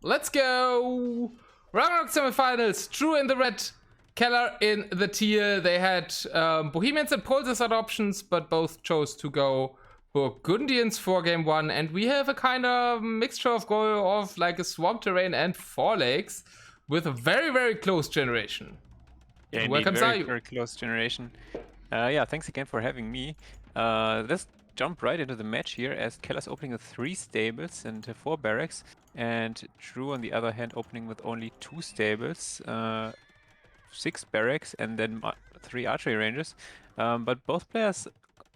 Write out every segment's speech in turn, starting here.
Let's go! Ragnarök Semifinals, True in the red, Kelar in the teal. They had Bohemians and Poles as options, but both chose to go Burgundians for game one. And we have a kind of mixture of like a swamp terrain and 4 lakes with a very, very close generation. Yeah, Welcome, indeed, Zayu. very close generation. Yeah, thanks again for having me. Let's jump right into the match here as Kelar's opening with 3 stables and 4 barracks, and True on the other hand opening with only 2 stables, 6 barracks, and then 3 archery ranges. But both players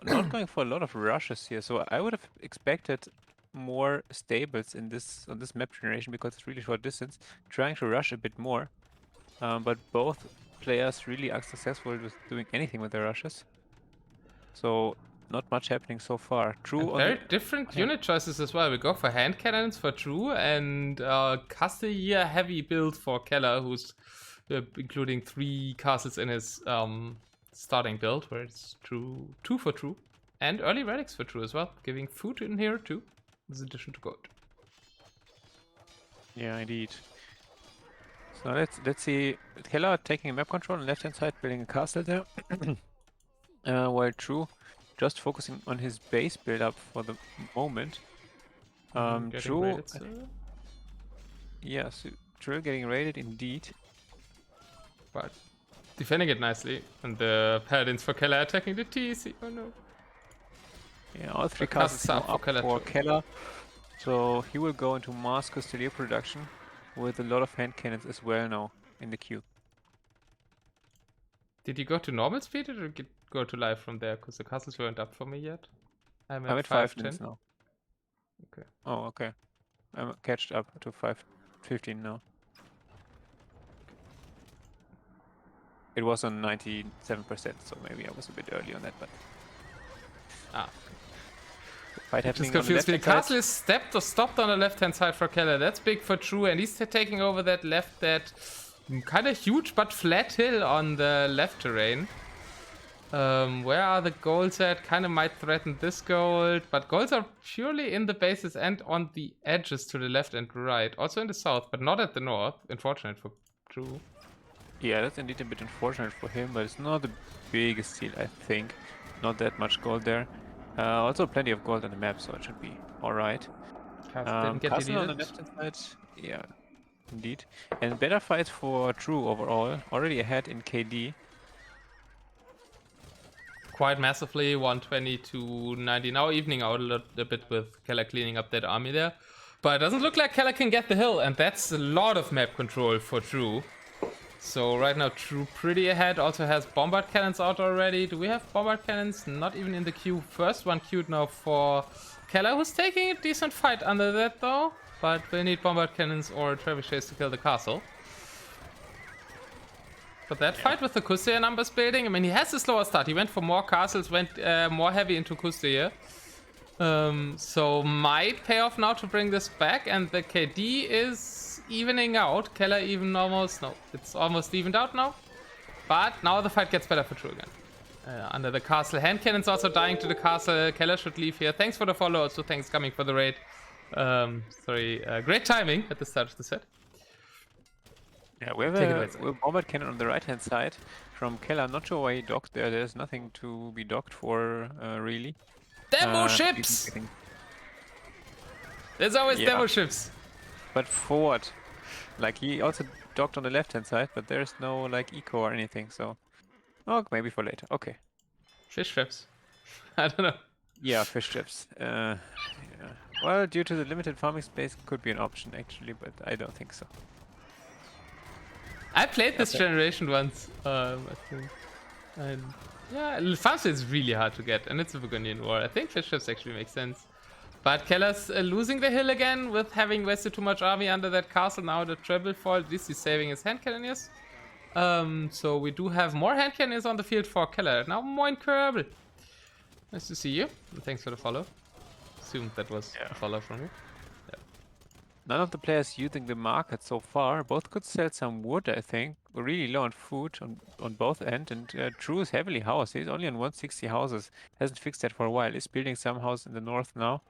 not going for a lot of rushes here, so I would have expected more stables in on this map generation because it's really short distance, trying to rush a bit more. But both players really are successful with doing anything with their rushes. So not much happening so far. True on very different unit choices as well. We go for hand cannons for True and castle year heavy build for Kelar, who's including 3 castles in his starting build, where it's 2 for True, and early relics for True as well, giving food in here too, in addition to gold. Yeah, indeed. So let's see. Kelar taking map control on left hand side, building a castle there, while True just focusing on his base build up for the moment. True, raided, yeah, so True getting raided indeed, but defending it nicely, and the paladins for Kelar attacking the TC. Oh no! Yeah, all 3 castles are up for Kelar, so he will go into mass Custodier production with a lot of hand cannons as well now in the queue. Did you go to normal speed or go to live from there? Because the castles weren't up for me yet. I'm at 5:10 now. Okay. Oh, okay. I'm catched up to 5:15 now. It was on 97%, so maybe I was a bit early on that, but... Fight happening on the left-hand side. The castle is stepped or stopped on the left-hand side for Kelar. That's big for True, and he's taking over that kind of huge but flat hill on the left terrain. Where are the golds at? Kind of might threaten this gold, but golds are purely in the bases and on the edges to the left and right. Also in the south, but not at the north. Unfortunate for True. Yeah, that's indeed a bit unfortunate for him, but it's not the biggest deal, I think. Not that much gold there. Also plenty of gold on the map, so it should be alright. Castle on the left-hand side, yeah, indeed. And better fight for True overall, already ahead in KD. Quite massively, 120 to 90. Now evening out a bit with Kelar cleaning up that army there. But it doesn't look like Kelar can get the hill, and that's a lot of map control for True. So right now True pretty ahead, also has bombard cannons out already. Do we have bombard cannons? Not even in the queue. First one queued now for Kelar, who's taking a decent fight under that though. But we'll need bombard cannons or trebuchets to kill the castle. But that fight with the Custodier numbers building, I mean, he has a slower start. He went for more castles, went more heavy into Custodier. So might pay off now to bring this back, and the KD is evening out. Kelar even almost, no, it's almost evened out now. But now the fight gets better for True again. Under the castle, hand cannons also dying to the castle. Kelar should leave here. Thanks for the follow, also thanks coming for the raid. Great timing at the start of the set. Yeah, we have a bombard cannon on the right-hand side from Kelar. Not sure why he docked there. There's nothing to be docked for, really. Demo ships! There's always demo ships. But for what? Like, he also docked on the left-hand side, but there's no, like, eco or anything, so... Oh, maybe for later. Okay. Fish traps. I don't know. Yeah, fish traps. Yeah. Well, due to the limited farming space, could be an option, actually, but I don't think so. I played this generation once, I think. And yeah, farm space is really hard to get, and it's a Burgundian war. I think fish traps actually make sense. But Kelar's losing the hill again with having wasted too much army under that castle. Now the treble fall. At least he's saving his hand cannoneers. So we do have more hand cannoneers on the field for Kelar. Now more incurable. Nice to see you. And thanks for the follow. Assumed that was a follow from you. Yeah. None of the players using the market so far. Both could sell some wood, I think. We're really low on food on both ends. And True is heavily housed. He's only on 160 houses. Hasn't fixed that for a while. He's building some house in the north now.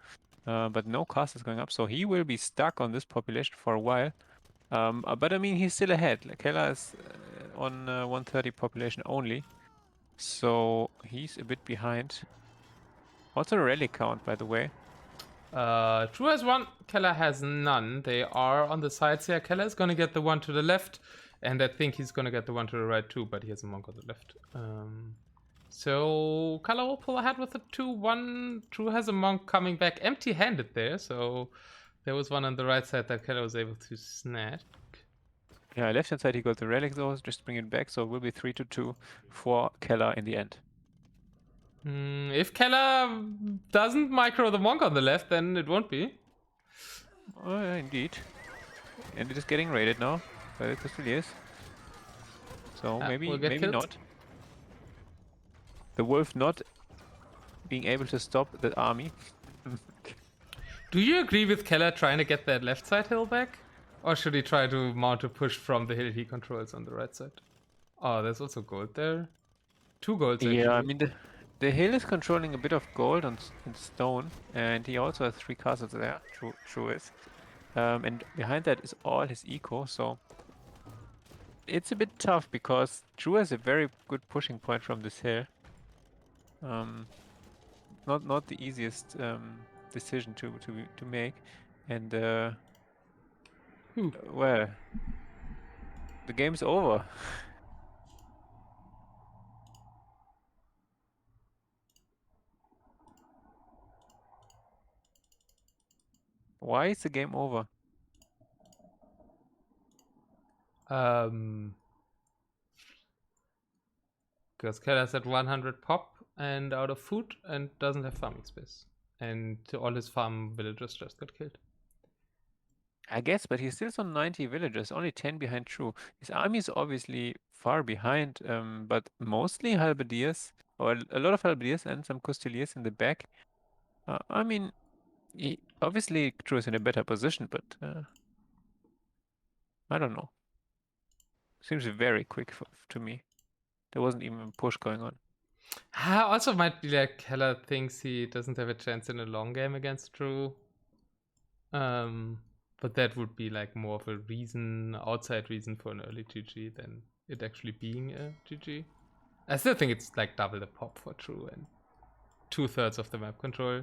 but no castles going up, so he will be stuck on this population for a while. But I mean, he's still ahead. Like, Kelar is on 130 population only, so he's a bit behind. Also a rally count, by the way. True has one, Keller has none. They are on the sides here. Keller is gonna get the one to the left, and I think he's gonna get the one to the right too, but he has a monk on the left. So Keller will pull ahead with a 2-1. True has a monk coming back empty-handed there, so there was one on the right side that Keller was able to snatch. Yeah, left hand side he got the relic though, just bring it back, so it will be 3-2 for Kelar in the end. If Keller doesn't micro the monk on the left, then it won't be. Indeed. And it is getting raided now by the Custodians. So maybe killed. not. The wolf not being able to stop the army. Do you agree with Keller trying to get that left side hill back? Or should he try to mount a push from the hill he controls on the right side? Oh, there's also gold there. 2 golds actually. Yeah, I mean the hill is controlling a bit of gold and stone, and he also has 3 castles there, true is. And behind that is all his eco, so it's a bit tough because True has a very good pushing point from this hill. Not the easiest decision to make, and well, the game's over. Why is the game over? Because Keller's at 100 pop and out of food and doesn't have farming space. And all his farm villagers just got killed. I guess, but he's still on 90 villagers, only 10 behind True. His army is obviously far behind, but mostly halberdiers, or a lot of halberdiers and some custodians in the back. I mean, obviously True is in a better position, but I don't know. Seems very quick to me. There wasn't even a push going on. Also might be like Keller thinks he doesn't have a chance in a long game against True. But that would be like more of a reason, outside reason for an early GG than it actually being a GG. I still think it's like double the pop for True and 2/3 of the map control.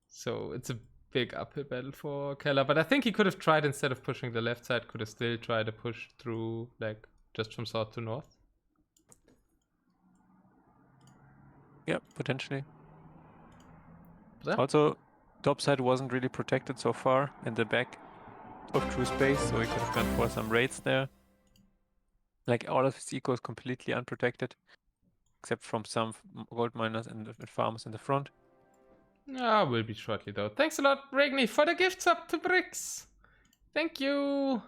So it's a big uphill battle for Keller. But I think he could have tried, instead of pushing the left side, could have still tried to push through, like, just from south to north. Yeah, potentially. Yeah. Also, top side wasn't really protected so far in the back of True space, so he could have gone for some raids there. Like, all of his eco is completely unprotected, except from some gold miners and farmers in the front. Ah, will be shortly though. Thanks a lot, Ragney, for the gifts up to bricks. Thank you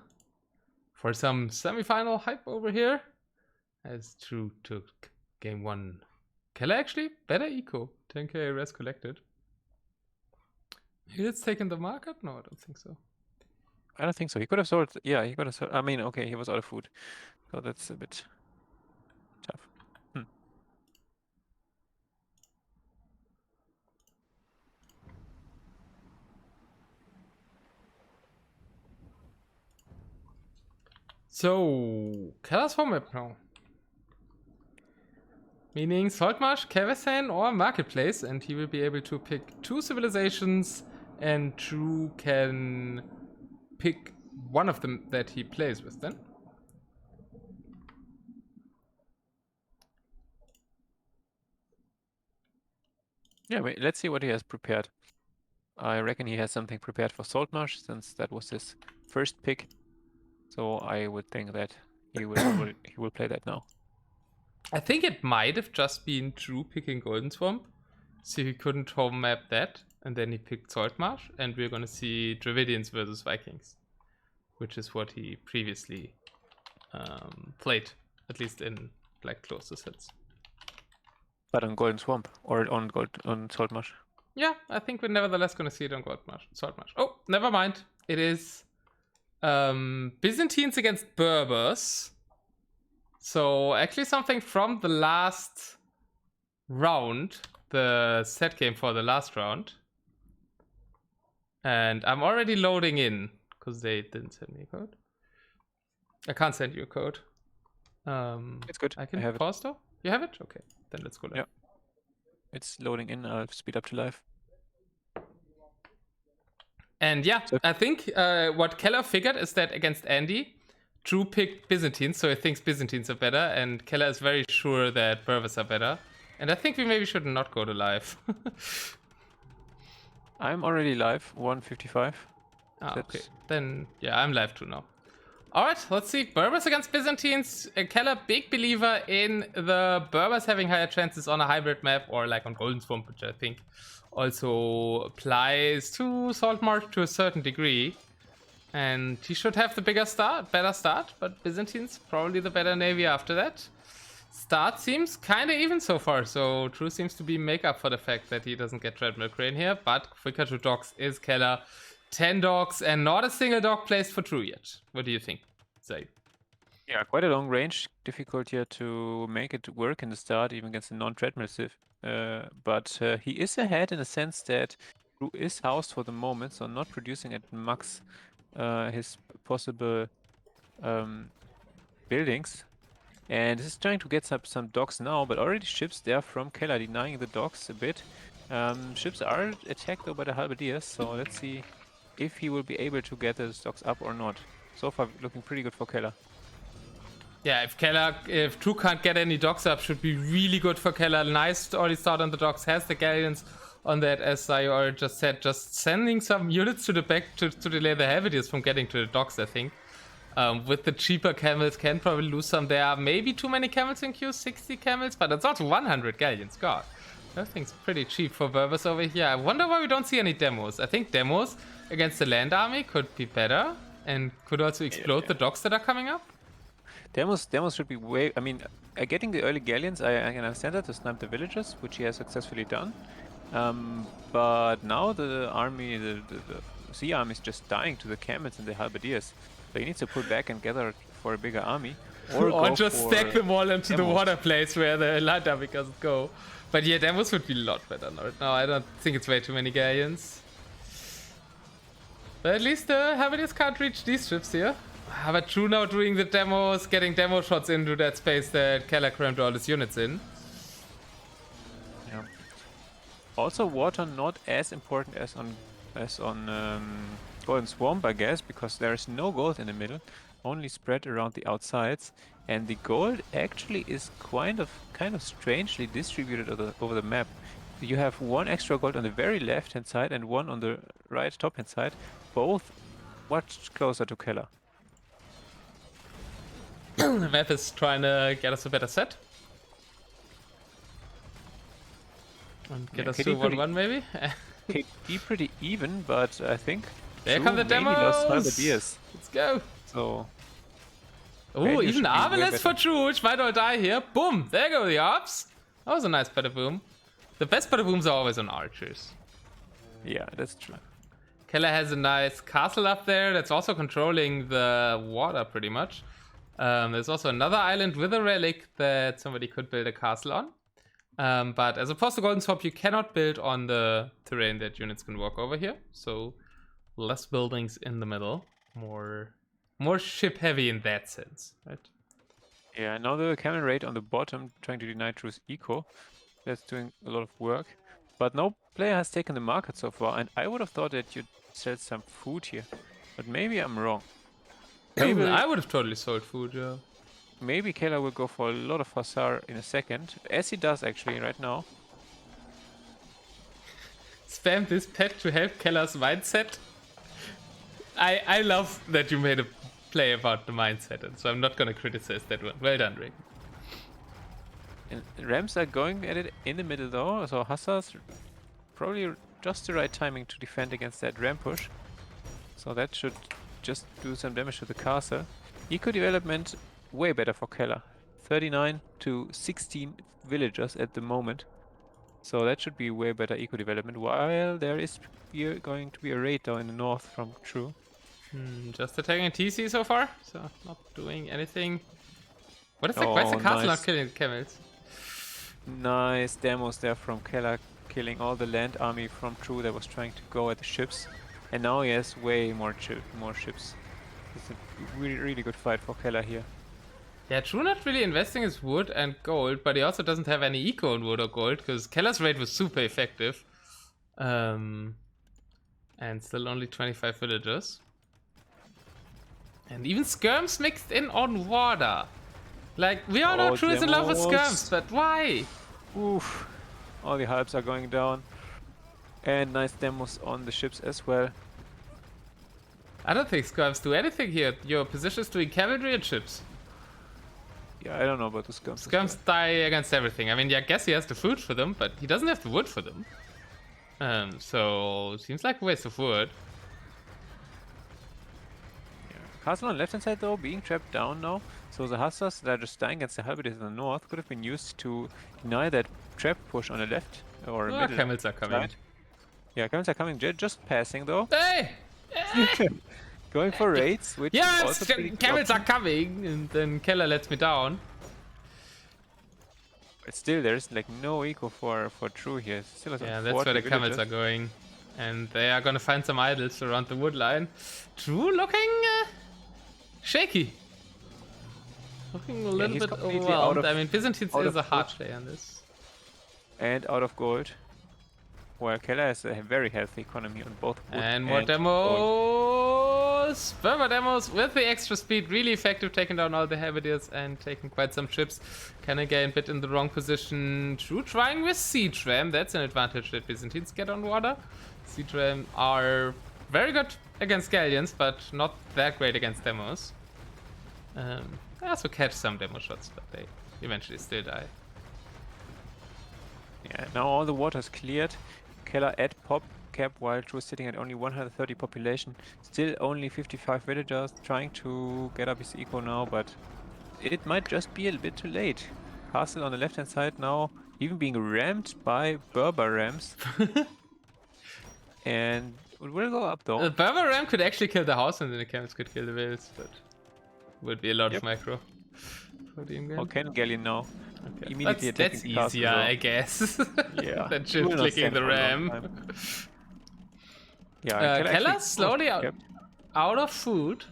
for some semi-final hype over here. As True took game 1. Keller actually better eco. 10k res collected. Maybe it's taken the market? No, I don't think so. I don't think so. He could have sold. Yeah, he could have sold. I mean, okay, he was out of food, so that's a bit tough. So, Keller's home map now. Meaning Saltmarsh, Kevesan, or Marketplace, and he will be able to pick 2 civilizations, and True can pick one of them that he plays with then. Yeah, wait, let's see what he has prepared. I reckon he has something prepared for Saltmarsh, since that was his first pick. So I would think that he will he will play that now. I think it might have just been True picking Golden Swamp, so he couldn't home map that, and then he picked Saltmarsh, and we're gonna see Dravidians versus Vikings, which is what he previously played, at least in like closer sets. But on Golden Swamp or on Saltmarsh. Yeah, I think we're nevertheless gonna see it on Saltmarsh. Oh, never mind. It is Byzantines against Berbers. So actually something from the last round, the set game for the last round. And I'm already loading in because they didn't send me a code. I can't send you a code. It's good. I can have pause though. You have it? Okay, then let's go live. Yeah. It's loading in. I'll speed up to live. And yeah, I think what Keller figured is that against Andy, Drew picked Byzantines, so he thinks Byzantines are better, and Keller is very sure that Berbers are better. And I think we maybe should not go to live. I'm already live, 1:55. Okay. Then, yeah, I'm live too now. Alright, let's see. Berbers against Byzantines. Keller, big believer in the Berbers having higher chances on a hybrid map or like on Golden Swamp, which I think also applies to Saltmarsh to a certain degree. And he should have the better start, but Byzantines probably the better navy after that. Start seems kind of even so far, so Drew seems to be make up for the fact that he doesn't get Treadmill Crane here, but quicker to docks is Keller. 10 dogs and not a single dog placed for Drew yet. What do you think, Zayu? Yeah, quite a long range. Difficult here to make it work in the start, even against a non-treadmill civ. But he is ahead in the sense that Drew is housed for the moment, so not producing at max his possible buildings. And he's trying to get some docks now, but already ships there from Keller, denying the docks a bit. Ships are attacked though by the halberdiers, so let's see if he will be able to get the stocks up or not. So far, looking pretty good for Keller. Yeah, if Drew can't get any docks up, should be really good for Keller. Nice early start on the docks, has the galleons on that, as Zayu already just said. Just sending some units to the back to delay the halberdiers from getting to the docks, I think. With the cheaper camels, can probably lose some there. Maybe too many camels in queue, 60 camels, but it's also 100 galleons, god. That thing's pretty cheap for Berbers over here. I wonder why we don't see any demos. I think demos against the land army could be better and could also explode the docks that are coming up. Demos should be way... I mean, getting the early galleons, I can understand that to snipe the villagers, which he has successfully done. But now the army, the sea army is just dying to the camels and the halberdiers. So he needs to pull back and gather for a bigger army. Or just stack them all into the water place where the land army doesn't go. But yeah, demos would be a lot better right now. I don't think it's way too many galleons. But at least the halberdiers can't reach these ships here. But Drew now doing the demos, getting demo shots into that space that Keller crammed all his units in. Yeah. Also, water not as important as on Golden Swamp, I guess, because there is no gold in the middle, only spread around the outsides, and the gold actually is kind of strangely distributed over the map. You have one extra gold on the very left-hand side and one on the right top-hand side, both much closer to Keller. The map is trying to get us a better set. And get us to 1-1 maybe? KD pretty even, but I think there come the demos! Let's go! So... Oh, even Arbalest for Drew, which might all die here. Boom! There go the ops! That was a nice bada-boom. The best bada-booms are always on archers. Yeah, that's true. Keller has a nice castle up there that's also controlling the water pretty much. There's also another island with a relic that somebody could build a castle on. But as opposed to Golden Swamp, you cannot build on the terrain that units can walk over here. So less buildings in the middle. More ship heavy in that sense, right? Yeah, now the camel raid on the bottom trying to deny Drew's eco. That's doing a lot of work. But no player has taken the market so far, and I would have thought that you'd sell some food here. But maybe I'm wrong. Maybe I would have totally sold food, yeah. Maybe Keller will go for a lot of Hussar in a second, as he does actually right now. Spam this pet to help Keller's mindset. I love that you made a play about the mindset, and so I'm not gonna criticize that one. Well done, Rick. And Rams are going at it in the middle though, so Hussars probably just the right timing to defend against that ram push. So that should just do some damage to the castle. Eco development way better for Keller. 39 to 16 villagers at the moment. So that should be way better eco development, while there is going to be a raid down in the north from Drew. Just attacking TC so far, so not doing anything. Why is the castle not killing the camels? Nice demos there from Keller, killing all the land army from Drew that was trying to go at the ships. And now he has way more ships. It's a really good fight for Kelar here. Yeah, True not really investing his wood and gold, but he also doesn't have any eco in wood or gold, because Keller's raid was super effective. And still only 25 villagers. And even skirms mixed in on water. Like, we all know True is in love with skirms, but why? Oof. All the hypes are going down. And nice demos on the ships as well. I don't think skirms do anything here. Your position is doing cavalry and ships. Yeah, I don't know about the skirms. Skirms die against everything. I mean, yeah, I guess he has the food for them, but he doesn't have the wood for them. So seems like a waste of wood. Yeah. Castle on left hand side though, being trapped down now. So the Huskarls that are just dying against the Halberdiers in the north could have been used to deny that trap push on the left or middle. Camels are coming. Side. Yeah, camels are coming. Just passing though. Hey! Going for raids, which yeah, is also pretty camels are coming, and then Keller lets me down. But still, there's like no eco for True here. Still yeah, that's where the camels are going, and they are gonna find some idols around the wood line. True looking shaky, looking a little bit overwhelmed. I mean, Byzantines is a hard play on this, and out of gold. Well, Kelar has a very healthy economy on both wood and more demos. Further demos with the extra speed, really effective, taking down all the Halberdiers and taking quite some ships. Can again bit in the wrong position. True trying with Siege Ram. That's an advantage that Byzantines get on water. Siege Ram are very good against Galleons, but not that great against demos. They also catch some demo shots, but they eventually still die. Yeah, now all the water is cleared. Kelar at pop cap while True is sitting at only 130 population. Still only 55 villagers trying to get up his eco now, but it might just be a bit too late. Castle on the left hand side now even being rammed by Berber rams. And it will go up though. The Berber ram could actually kill the house and then the camels could kill the vills, but would be a lot of micro for the game. Okay, Galleon now. Okay. Immediately that's easier, I guess. Yeah. than just clicking the ram. Yeah, Keller's slowly out of food.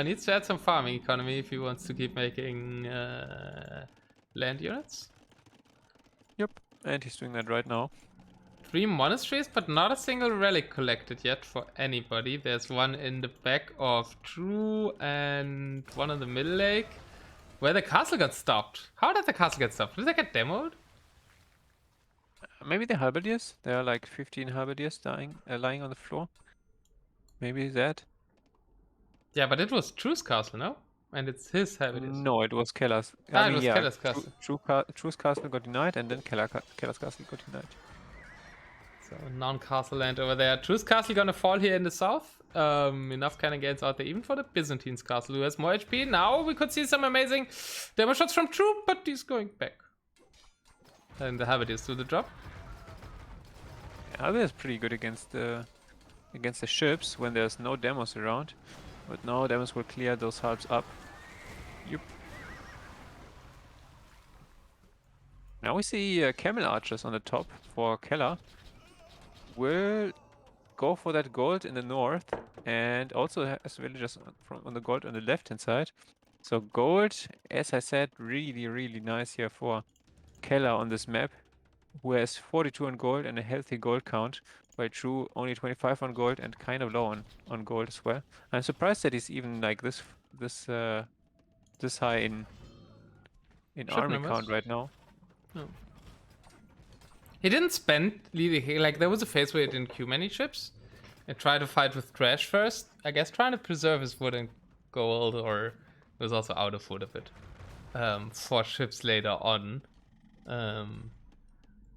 Needs to add some farming economy if he wants to keep making land units. Yep, and he's doing that right now. 3 monasteries, but not a single relic collected yet for anybody. There's one in the back of True and one in the middle lake. Where the castle got stopped. How did the castle get stopped? Did they get demoed? Maybe the Halberdiers. There are like 15 Halberdiers lying on the floor. Maybe that. Yeah, but it was True's castle, no? And it's his Halberdiers. No, it was Kellar's. I mean, it was Kellar's castle. True's castle got denied, and then Kellar's castle got denied. So non-castle land over there. True's castle gonna fall here in the south. Enough cannon gates out there, even for the Byzantines castle, who has more HP. Now we could see some amazing demo shots from True, but he's going back. And the Halberdiers do the job. Halberdier is pretty good against the ships when there's no demos around. But now demos will clear those halves up. Yup. Now we see camel archers on the top for Kelar. Will go for that gold in the north, and also has villagers on the gold on the left hand side. So gold, as I said, really nice here for Kelar on this map, who has 42 on gold and a healthy gold count, while True only 25 on gold and kind of low on gold as well. I'm surprised that he's even like this high in army count right now. No. He didn't spend like there was a phase where he didn't queue many ships and try to fight with trash first. I guess trying to preserve his wood and gold, or it was also out of wood a bit for ships later on.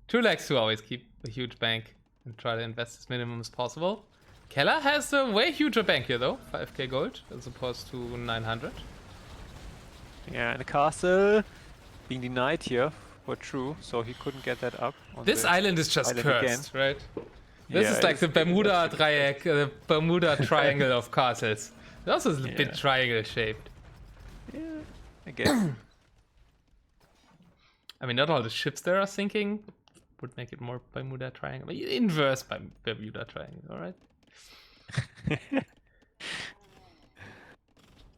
True likes to always keep a huge bank and try to invest as minimum as possible. Kelar has a way huger bank here though, 5k gold as opposed to 900. Yeah, and the castle being denied here for True, so he couldn't get that up. This island is just cursed, right? This is like the Bermuda Dreieck, the Bermuda Triangle of castles. It also is a bit triangle shaped. Yeah, I guess. I mean, not all the ships there are sinking. Would make it more Bermuda Triangle. Inverse by Bermuda Triangle, alright?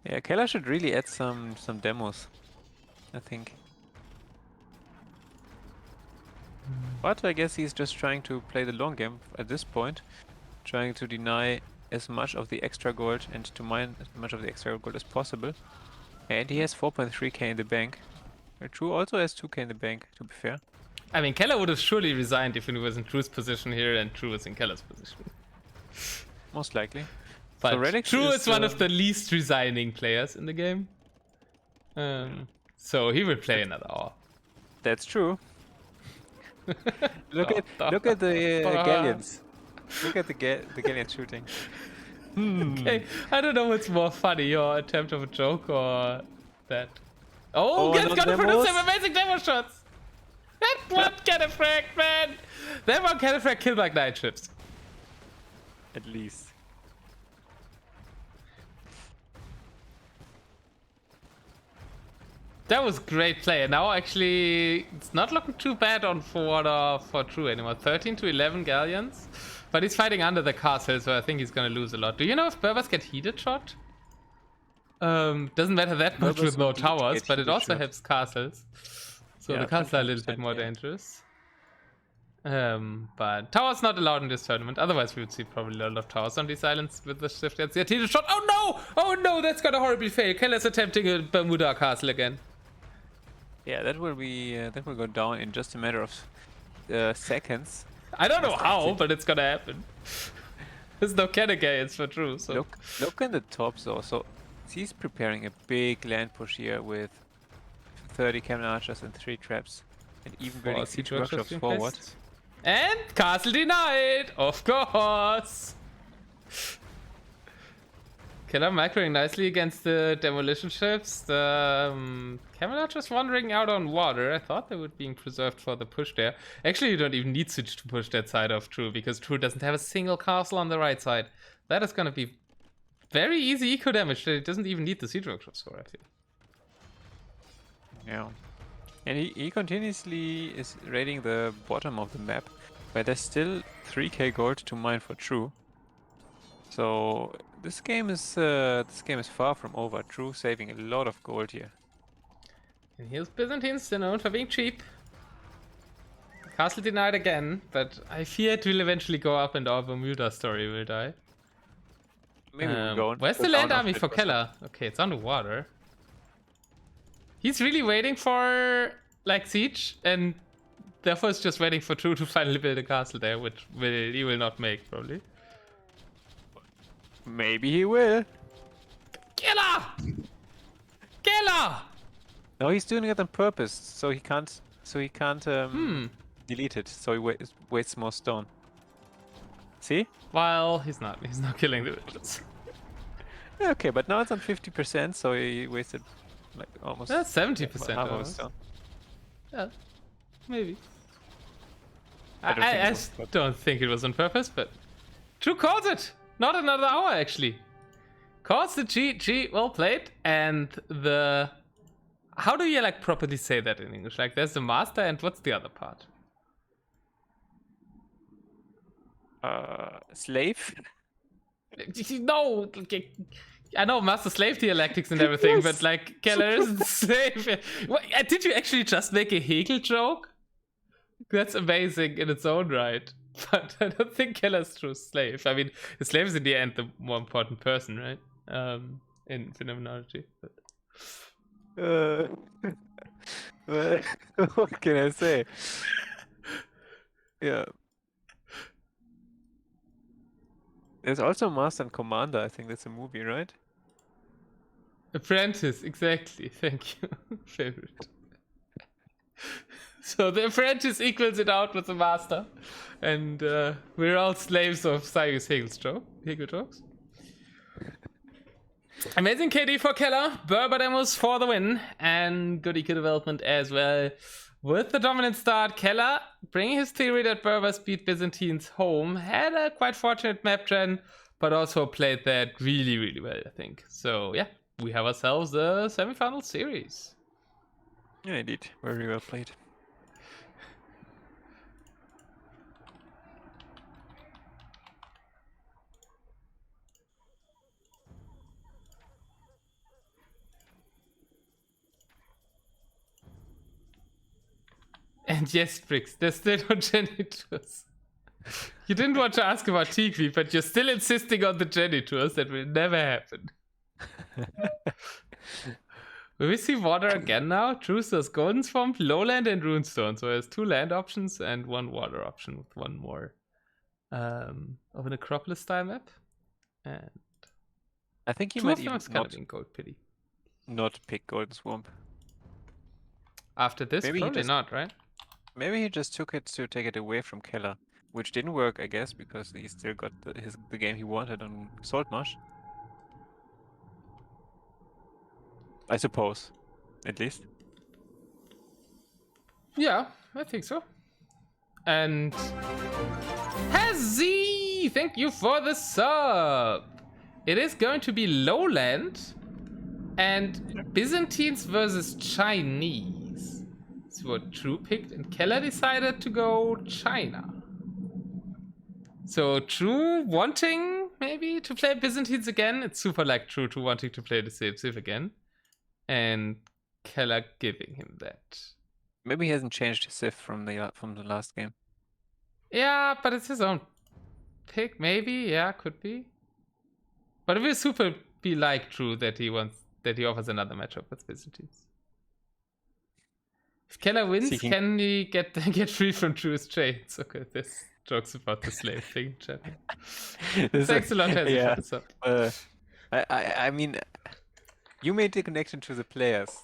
Yeah, Kelar should really add some demos, I think. But I guess he's just trying to play the long game at this point, trying to deny as much of the extra gold and to mine as much of the extra gold as possible. And he has 4.3k in the bank. True also has 2k in the bank, to be fair. I mean, Kelar would have surely resigned if he was in True's position here and True was in Keller's position. Most likely. But So Relics True is one of um, the least resigning players in the game. So he will play another hour. That's true. Look at the galleons. Look at the galleon shooting. Okay, I don't know what's more funny, your attempt of a joke or that. Oh, Gen's gonna produce some amazing demo shots! That one can affect, man! That one can affect kill like 9 ships. At least. That was great play. And now actually, it's not looking too bad on forward for True anymore. 13 to 11 galleons. But he's fighting under the castle, so I think he's gonna lose a lot. Do you know if Berbers get heated shot? Doesn't matter that much with no towers, but it also helps castles. So yeah, the castles are a little bit more dangerous. But towers not allowed in this tournament. Otherwise, we would see probably a lot of towers on these islands with the shift. That's the heated shot. Oh no! Oh no! That's gonna horribly fail. Keller's attempting a Bermuda castle again. Yeah, that will be that will go down in just a matter of seconds. I don't know how, but it's gonna happen. There's no Kenegades for True. So look in the top though. So he's preparing a big land push here with 30 cannon archers and 3 traps, and even building siege workshops forward. And castle denied, of course. Kelar macroing nicely against the demolition ships. The Camelot just wandering out on water. I thought they were being preserved for the push there. Actually, you don't even need Siege to push that side of True, because True doesn't have a single castle on the right side. That is going to be very easy eco damage that it doesn't even need the siege workshops for, I feel. Yeah. And he continuously is raiding the bottom of the map, where there's still 3k gold to mine for True. So this game is far from over. True saving a lot of gold here. And here's Byzantines, known for being cheap. Castle denied again, but I fear it will eventually go up and our Bermuda story will die. Maybe we'll go. Where's the land army for Kelar? Okay, it's underwater. He's really waiting for like siege, and therefore it's just waiting for True to finally build a castle there, which he will not make probably. Maybe he will. Kelar! Kelar! No, he's doing it on purpose, so he can't. Delete it. So he wastes more stone. See? Well, he's not killing the villagers. Okay, but now it's on 50%, so he wasted like almost 70%. half of his stone. Yeah, maybe. I don't think it was on purpose, but True calls it. Not another hour, actually. Calls the GG, well played, and the... How do you like properly say that in English? Like, there's the master, and what's the other part? Slave? No! I know master-slave dialectics and everything, but like, Kelar isn't slave. Did you actually just make a Hegel joke? That's amazing in its own right. But I don't think Keller's true slave. I mean, the slave is in the end the more important person, right? In phenomenology. But... what can I say? Yeah. There's also Master and Commander. I think that's a movie, right? Apprentice, exactly. Thank you. Favorite. So the apprentice equals it out with the master, and we're all slaves of Zayu's Hegel jokes. Amazing KD for Kelar, Berber demos for the win, and good eco development as well. With the dominant start, Kelar bringing his theory that Berbers beat Byzantines home, had a quite fortunate map gen, but also played that really, really well, I think. So yeah, we have ourselves the semifinal series. Yeah, indeed. Very well played. And yes, Brix, there's still no Genitors. You didn't want to ask about Tiki, but you're still insisting on the Genitors that will never happen. Will we see water again now? Truster's Golden Swamp, Lowland, and Runestone. So there's 2 land options and 1 water option with 1 more of an Acropolis style map. And I think he 2 might of them even is kind of in Gold Pity. not pick Golden Swamp. After this, Maybe he probably just- not, right? Maybe he just took it to take it away from Kelar, which didn't work, I guess, because he still got the game he wanted on Saltmarsh. I suppose, at least. Yeah, I think so. And Hazy, thank you for the sub. It is going to be Lowland and Byzantines versus Chinese. That's what True picked, and Kelar decided to go China. So True wanting maybe to play Byzantines again. It's super like True to wanting to play the Civ again. And Kelar giving him that. Maybe he hasn't changed his Civ from the last game. Yeah, but it's his own pick, maybe. Yeah, could be. But it will super be like True that he offers another matchup with Byzantines. If Kelar wins, can he get free from True's chains? Okay, this jokes about the slave thing, chat. Thanks a lot, Hazy, for the sub. I mean, you made the connection to the players,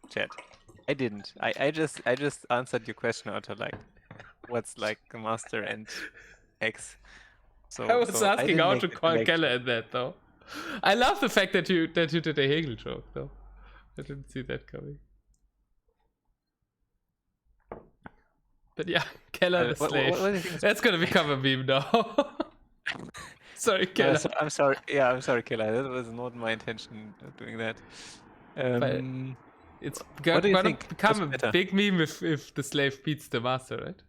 chat. I didn't. I just answered your question out of like, what's like the master and X. So I was asking how to call connection. Kelar in that though. I love the fact that you did a Hegel joke though. I didn't see that coming. But yeah, Kelar the slave. What That's gonna become a meme now. Sorry, Kelar. I'm sorry. Yeah, I'm sorry, Kelar. That was not my intention of doing that. It's what do you gonna think? become What's a better? big meme if the slave beats the master, right?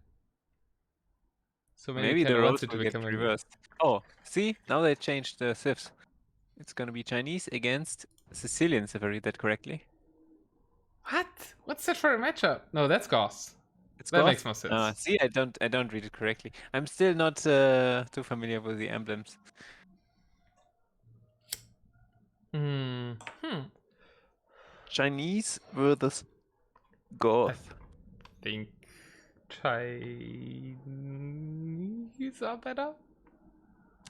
So Maybe the Kelar roles wants it to will get become a meme. reversed. Oh, see? Now they changed the civs. It's gonna be Chinese against Sicilians, if I read that correctly. What? What's that for a matchup? No, that's Goss. It's That Goth? makes more sense. See, I don't read it correctly. I'm still not too familiar with the emblems. Chinese versus Goth. I think Chinese are better.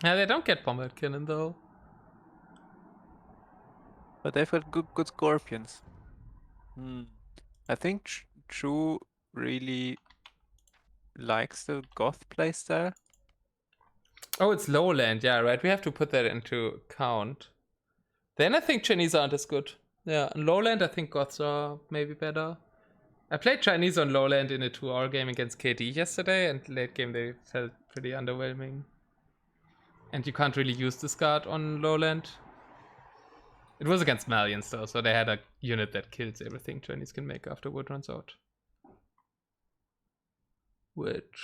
Yeah, they don't get Pommered Cannon though. But they've got good scorpions. I think True really likes the Goth playstyle. Oh, it's Lowland. Yeah, right. We have to put that into account. Then I think Chinese aren't as good. Yeah, on Lowland, I think Goths are maybe better. I played Chinese on Lowland in a 2-hour game against KD yesterday, and late game they felt pretty underwhelming. And you can't really use this card on Lowland. It was against Malians though, so they had a unit that kills everything Chinese can make after wood runs out. Which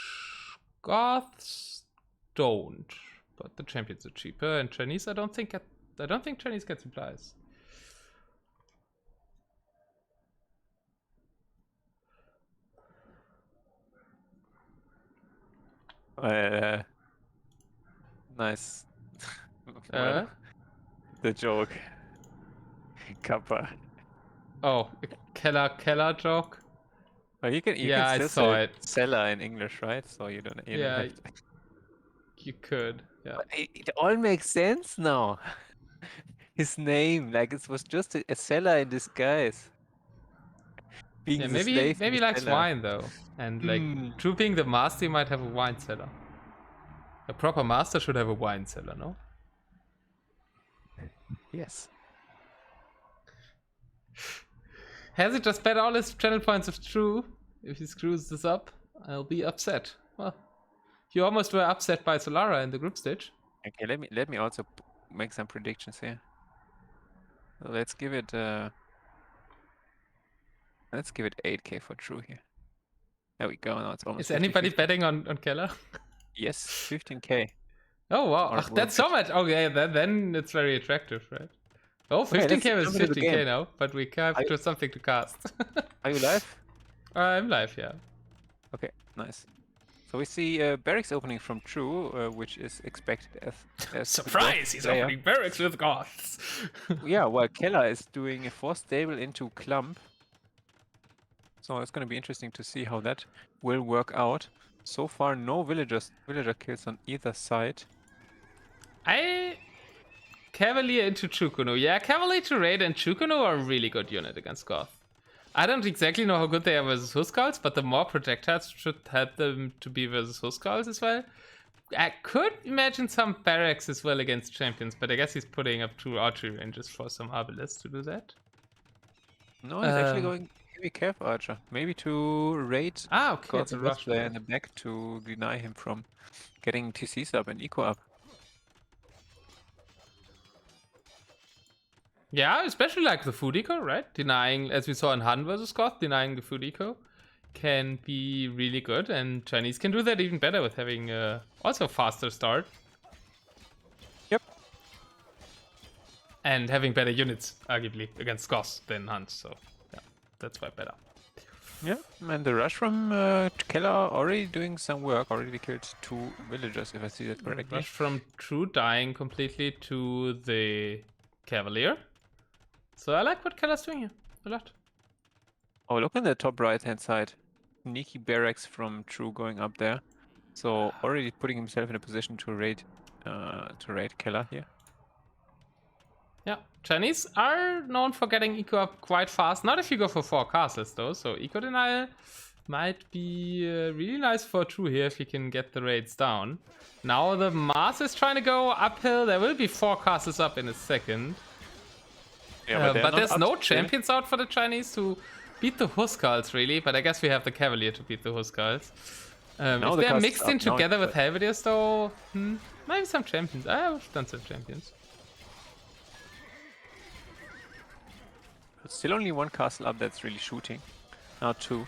Goths don't, but the champions are cheaper, and Chinese I don't think Chinese get supplies. Nice. Well, the joke. Kappa. Oh, Kelar joke. Well, you can Yeah, still I saw say it. seller in English, right? So you don't Yeah, have to. you could. Yeah. But it all makes sense now. His name, like it was just a seller in disguise. Being Yeah, the maybe slave he in likes seller. wine though, and like True being the master, he might have a wine cellar. A proper master should have a wine cellar, no? Yes. Has it just bet all his channel points of True? If he screws this up, I'll be upset. Well, you almost were upset by Solara in the group stage. Okay, let me also make some predictions here. Let's give it 8k for True here. There we go. Now it's almost. Is anybody 50-50. betting on Kelar? Yes, 15k. Oh wow, Or that's so much. Okay, then it's very attractive, right? Oh, 15k is jump into the 15k game. now, but we have to something to cast. Are you live? I'm live, yeah. Okay, nice. So we see barracks opening from True, which is expected as the Goth Surprise! He's player. opening barracks with Goths. Yeah, while Kelar is doing a 4 stable into Clump. So it's going to be interesting to see how that will work out. So far, no villager kills on either side. Cavalier into Chukunu. Yeah, Cavalier to Raid and Chukunu are a really good unit against Goth. I don't exactly know how good they are versus Huskarls, but the more projectiles should help them to be versus Huskarls as well. I could imagine some barracks as well against champions, but I guess he's putting up 2 archery ranges for some Arbalest to do that. No, he's actually going heavy Cav Archer. Maybe to raid Okay, Goth it's a Invest rush player build. in the back to deny him from getting TCs up and eco up. Yeah, especially like the food eco, right? Denying, as we saw in Han versus Goth, denying the food eco can be really good, and Chinese can do that even better with having also a faster start. Yep. And having better units, arguably, against Goth than Hunt, so yeah, that's why better. Yeah, and the rush from Kelar already doing some work, already killed 2 villagers, if I see that correctly. Rush from True dying completely to the Cavalier. So I like what Kelar's doing here a lot. Oh, look on the top right-hand side. Sneaky barracks from True going up there. So already putting himself in a position to raid Kelar here. Yeah, Chinese are known for getting eco up quite fast. Not if you go for 4 castles though, so eco denial might be really nice for True here if he can get the raids down. Now the Mars is trying to go uphill. There will be 4 castles up in a second. Yeah, but there's no champions out for the Chinese to beat the Huskarls, really. But I guess we have the Cavalier to beat the Huskarls. If they're mixed in together with Helvediers, though, maybe some champions. I have done some champions. Still only 1 castle up that's really shooting. Now 2.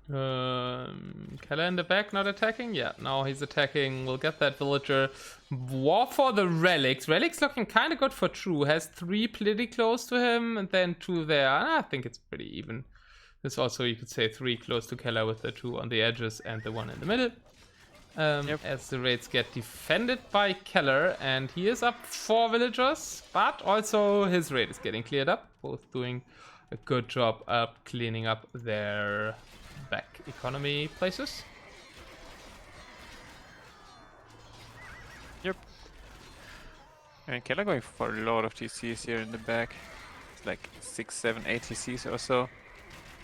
Kelar in the back, not attacking? Yeah, now he's attacking. We'll get that villager. War for the relics. Relics looking kind of good for True. Has 3 pretty close to him, and then 2 there. I think it's pretty even. There's also, you could say, 3 close to Kelar with the 2 on the edges and the 1 in the middle. As the raids get defended by Kelar, and he is up 4 villagers, but also his raid is getting cleared up. Both doing a good job up cleaning up their back economy places. Yep. And Kelar going for a lot of TCs here in the back. It's like 6, 7, 8 TCs or so.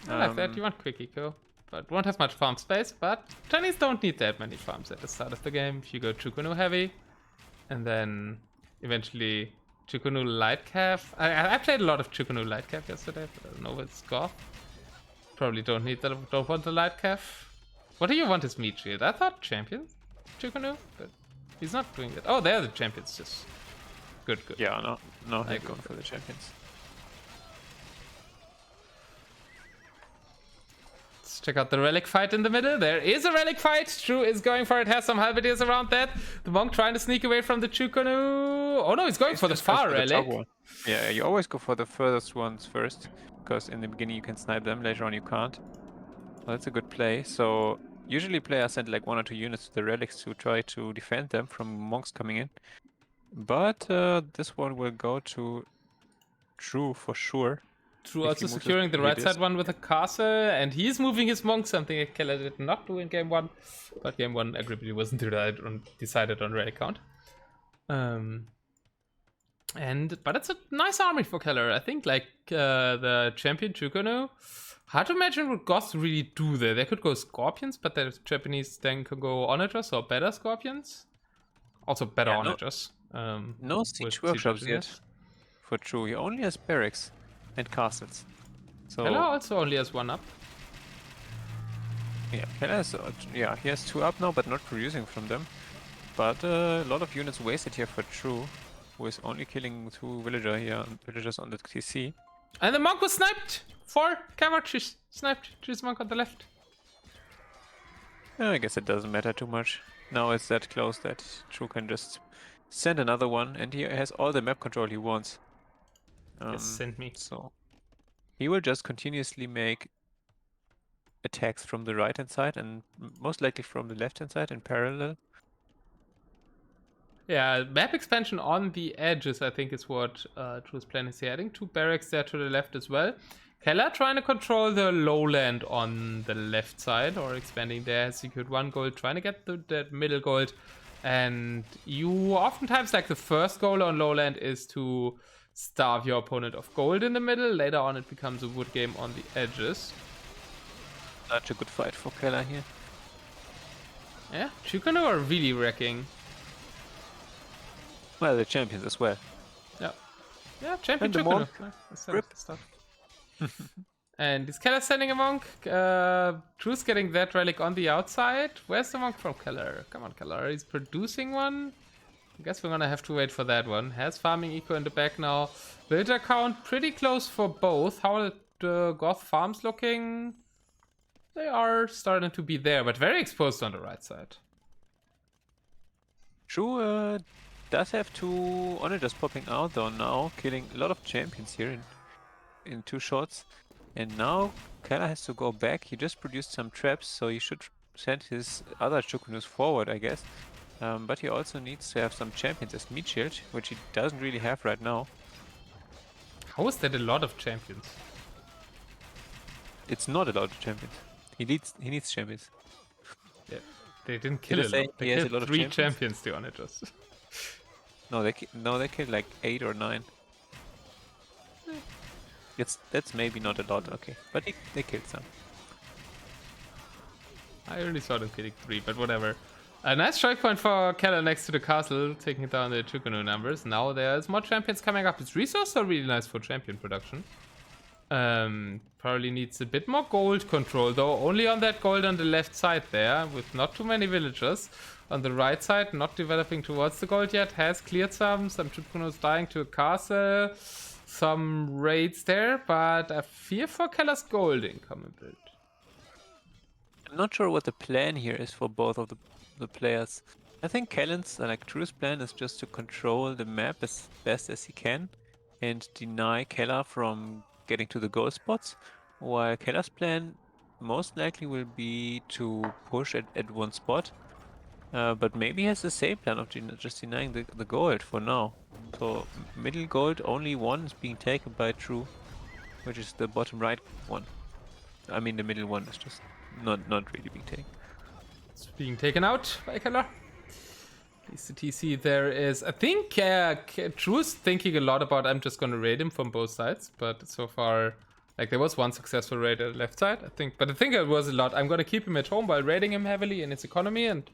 I like that. You want quick eco, but won't have much farm space. But Chinese don't need that many farms at the start of the game. If you go Chukunu heavy, and then eventually Chukunu light calf. I played a lot of Chukunu light calf yesterday, but I don't know if it's Goth. Probably don't need that. Don't want the light calf. What do you want as meat shield? I thought champions Chukunu, but he's not doing that. Oh, they're the champions. Just good. Yeah, no, they're going for the champions. Let's check out the relic fight in the middle. There is a relic fight. True is going for it. Has some halberdiers around that. The monk trying to sneak away from the Chukunu. Oh no, he's going for the far relic. Yeah, you always go for the furthest ones first, because in the beginning you can snipe them, later on you can't. Well, that's a good play. So usually players send like 1 or 2 units to the relics to try to defend them from monks coming in. But this one will go to True for sure. True also securing the right side one with a castle, and he's moving his monk, something that Kelar did not do in game 1. But game 1 agreeably wasn't decided on relic count. But it's a nice army for Kelar. I think like the champion Chukunu. Hard to imagine what Goths really do there. They could go Scorpions, but the Japanese then could go Onagers or better Scorpions. Also better Onagers. No siege workshops yet for True. He only has barracks and castles. So Kelar also only has 1 up. Yeah, Kelar he has 2 up now, but not producing from them. But a lot of units wasted here for True, who is only killing 2 villagers on the TC. And the monk was sniped! 4 cavalry sniped. Choose monk on the left. I guess it doesn't matter too much. Now it's that close that True can just send another one, and he has all the map control he wants. Just send me. So he will just continuously make attacks from the right hand side and most likely from the left hand side in parallel. Yeah, map expansion on the edges, I think, is what True's plan is here. Adding 2 barracks there to the left as well. Kelar trying to control the lowland on the left side, or expanding there, has secured 1 gold, trying to get that middle gold. And you oftentimes, like, the first goal on lowland is to starve your opponent of gold in the middle. Later on, it becomes a wood game on the edges. Such a good fight for Kelar here. Yeah, Chukano are really wrecking. Well, the champions as well. Yeah, champion And the Chukano. monk. That's Rip. stuff. And is Kelar sending a monk? True's getting that relic on the outside. Where's the monk from Kelar? Come on, Kelar. He's producing one. I guess we're gonna have to wait for that one. Has farming eco in the back now. Villager count pretty close for both. How are the Goth farms looking? They are starting to be there, but very exposed on the right side. True does have 2 onagers popping out though now, killing a lot of champions here in 2 shots. And now Kelar has to go back. He just produced some traps, so he should send his other Chukunus forward, I guess. But he also needs to have some champions as meat shield, which he doesn't really have right now. How is that a lot of champions? It's not a lot of champions. He needs champions. Yeah, they didn't kill I a say lot. They he has a killed lot of 3 champions? champions, the onagers. No, they killed like 8 or 9. That's maybe not a lot, okay. But they killed some. I only saw them killing 3, but whatever. A nice strike point for Kelar next to the castle, taking down the Chukunu numbers. Now there's more champions coming up. Its resources are really nice for champion production. Probably needs a bit more gold control, though. Only on that gold on the left side there, with not too many villagers. On the right side, not developing towards the gold yet. Has cleared some Chukunus dying to a castle. Some raids there, but I fear for Kellar's gold incoming build. I'm not sure what the plan here is for both of the players. I think Kellen's, like True's plan, is just to control the map as best as he can and deny Kelar from getting to the goal spots, while Kellar's plan most likely will be to push at one spot, but maybe he has the same plan of just denying the gold for now. So middle gold, only one is being taken by True, which is the bottom right one. I mean the middle one is just not really being taken. It's being taken out by Kelar. Please the TC there is. I think True's thinking a lot about I'm just gonna raid him from both sides, but so far, like, there was one successful raid at the left side, I think. But I think it was a lot. I'm gonna keep him at home while raiding him heavily in his economy and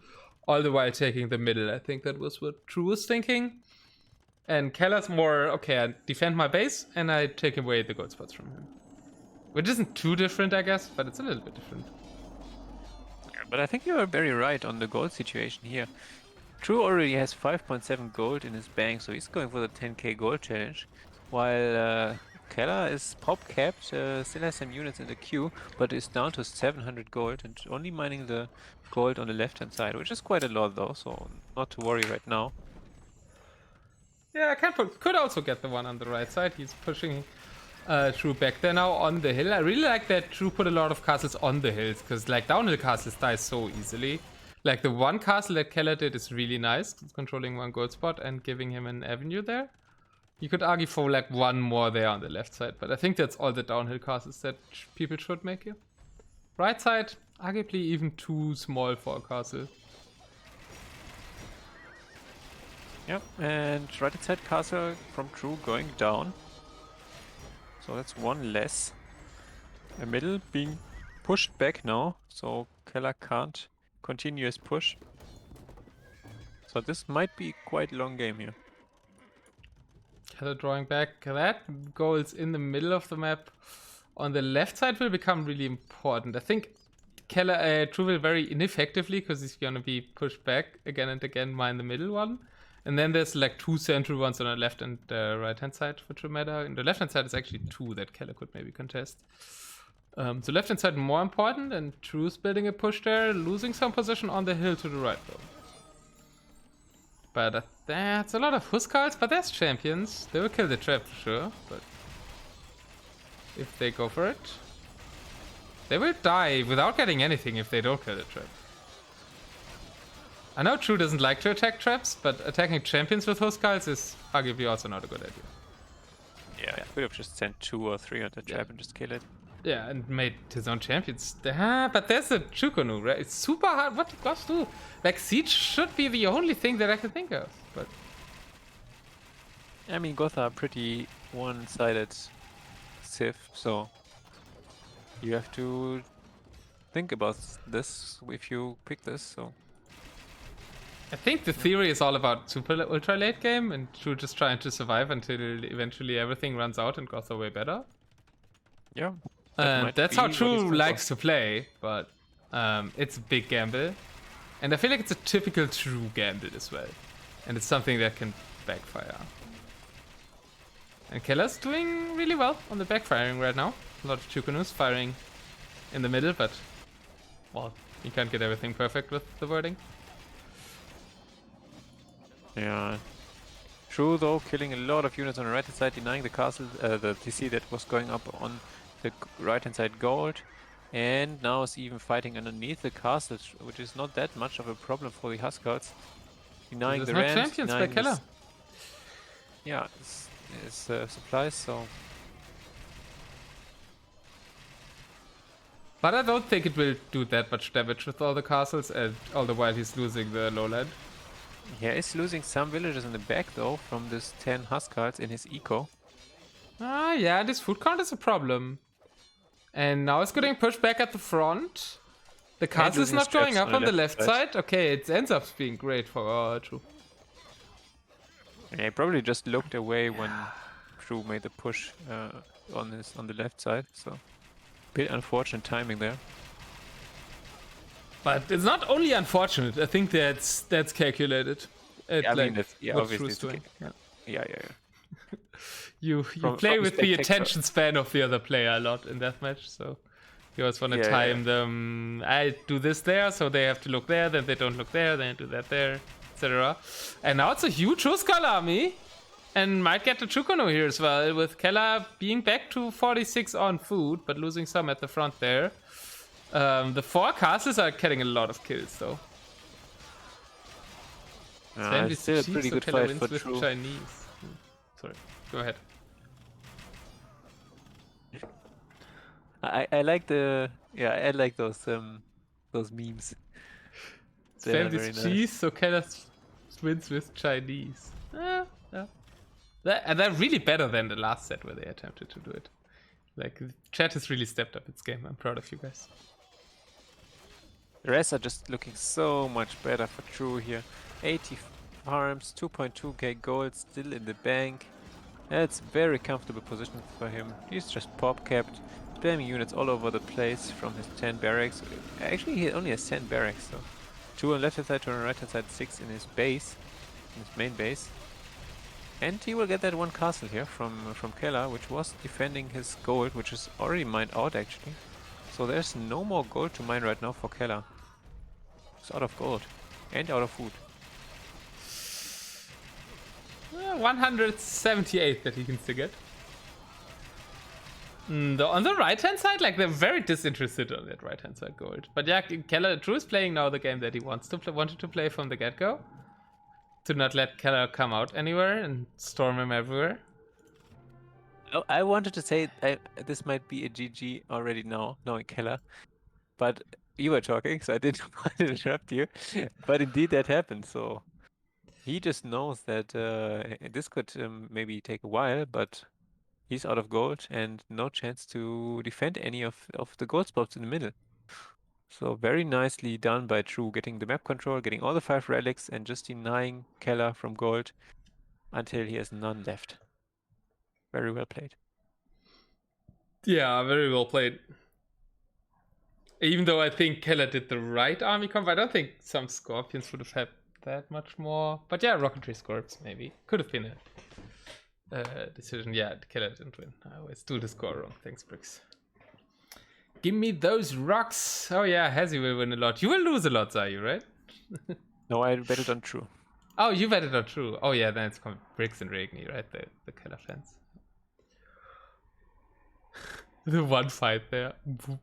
all the while taking the middle. I think that was what True was thinking. And Kellar's more, okay, I defend my base and I take away the gold spots from him. Which isn't too different, I guess, but it's a little bit different. But I think you are very right on the gold situation here. True already has 5.7 gold in his bank, so he's going for the 10k gold challenge. While Kelar is pop capped, still has some units in the queue, but is down to 700 gold and only mining the gold on the left hand side, which is quite a lot though, so not to worry right now. Yeah, could also get the one on the right side. He's pushing True back there now on the hill. I really like that True put a lot of castles on the hills, because like downhill castles die so easily. Like the one castle that Kelar did is really nice. It's controlling one gold spot and giving him an avenue there. You could argue for like one more there on the left side, but I think that's all the downhill castles that people should make here. Right side, arguably even too small for a castle. Yep, and right side castle from True going down. So that's one less. The middle being pushed back now, so Kelar can't continue his push. So this might be quite a long game here. Kelar drawing back. That goal's in the middle of the map. On the left side will become really important. I think Kelar True will very ineffectively, because he's gonna be pushed back again and again, mine the middle one. And then there's like 2 central ones on the left and right hand side, which will matter. And the left hand side is actually 2 that Kelar could maybe contest. So left hand side more important, and True's building a push there, losing some position on the hill to the right though. But that's a lot of Huskarls, but there's champions. They will kill the trap for sure, but if they go for it. They will die without getting anything if they don't kill the trap. I know True doesn't like to attack traps, but attacking champions with Huskarls is arguably also not a good idea. Yeah, I could have just sent 2 or 3 on the trap and just kill it. Yeah, and made his own champions. But there's a Chukonu, right? It's super hard. What did Goss do? Like, Siege should be the only thing that I can think of, but... I mean, Goth are pretty one-sided Civ, so you have to think about this if you pick this, so... I think the theory is all about super ultra late game and True just trying to survive until eventually everything runs out and Goth are way better. Yeah. That's how True likes to play, but it's a big gamble. And I feel like it's a typical True gamble as well. And it's something that can backfire. And Kelar's doing really well on the backfiring right now. A lot of Chukunus firing in the middle, but well, you can't get everything perfect with the wording. Yeah. True though, killing a lot of units on the right hand side, denying the castle, the TC that was going up on the right hand side gold. And now is even fighting underneath the castle, which is not that much of a problem for the Huskarls. Denying the There's no ramp, champions by Kelar. Yeah, it's supplies, so... But I don't think it will do that much damage with all the castles, and all the while he's losing the lowland. Yeah, he's losing some villagers in the back though, from this 10 Huskarls in his eco. Ah, yeah, this food count is a problem. And now it's getting pushed back at the front. The castle is not going up on the left side. Okay, it ends up being great for True. Yeah, he probably just looked away when True made the push on the left side, so bit unfortunate timing there. But it's not only unfortunate. I think that's calculated. Yeah, I mean, that's, yeah, what obviously. True's doing. Yeah. You play with the attention span of the other player a lot in that match, so you always want to time them. I do this there, so they have to look there. Then they don't look there. Then I do that there, etc. And now it's a huge Huskar army, and might get the Chukonu here as well, with Kelar being back to 46 on food, but losing some at the front there. The 4 castles are getting a lot of kills though. It's still a pretty good fight for True. Chinese. Sorry, go ahead. I like the I like those memes. Spam this cheese, so Kelar wins with Chinese. Yeah. And they're really better than the last set where they attempted to do it. Like, chat has really stepped up its game. I'm proud of you guys. The rest are just looking so much better for True here. 80 farms, 2.2k gold still in the bank. That's very comfortable position for him. He's just pop capped, spamming units all over the place from his 10 barracks. Actually, he only has 10 barracks, so 2 on the left hand side, 2 on the right hand side, 6 in his base, in his main base. And he will get that 1 castle here from Kelar, which was defending his gold, which is already mined out actually. So there's no more gold to mine right now for Kelar. He's out of gold and out of food. 178 that he can still get. On the right hand side, like, they're very disinterested on that right hand side gold. But yeah, Kelar True is playing now the game that he wanted to play from the get go. To not let Kelar come out anywhere and storm him everywhere. Oh, I wanted to say this might be a GG already now, knowing Kelar. But you were talking, so I didn't want to interrupt you. But indeed that happened, so he just knows that this could maybe take a while, but he's out of gold and no chance to defend any of the gold spots in the middle. So very nicely done by True, getting the map control, getting all the 5 relics, and just denying Kelar from gold until he has none left. Very well played. Yeah, very well played. Even though I think Kelar did the right army comp, I don't think some Scorpions would have had that much more. But yeah, Rocketry Scorps maybe. Could have been a decision. Yeah, Kelar didn't win. I always do the score wrong. Thanks, Bricks. Give me those rocks. Oh yeah, Hazy will win a lot. You will lose a lot, Zayu, right? No, I betted on True. Oh, you betted on True. Oh yeah, then it's Bricks and Regni, right? The Kelar fans. The one fight there. Boop.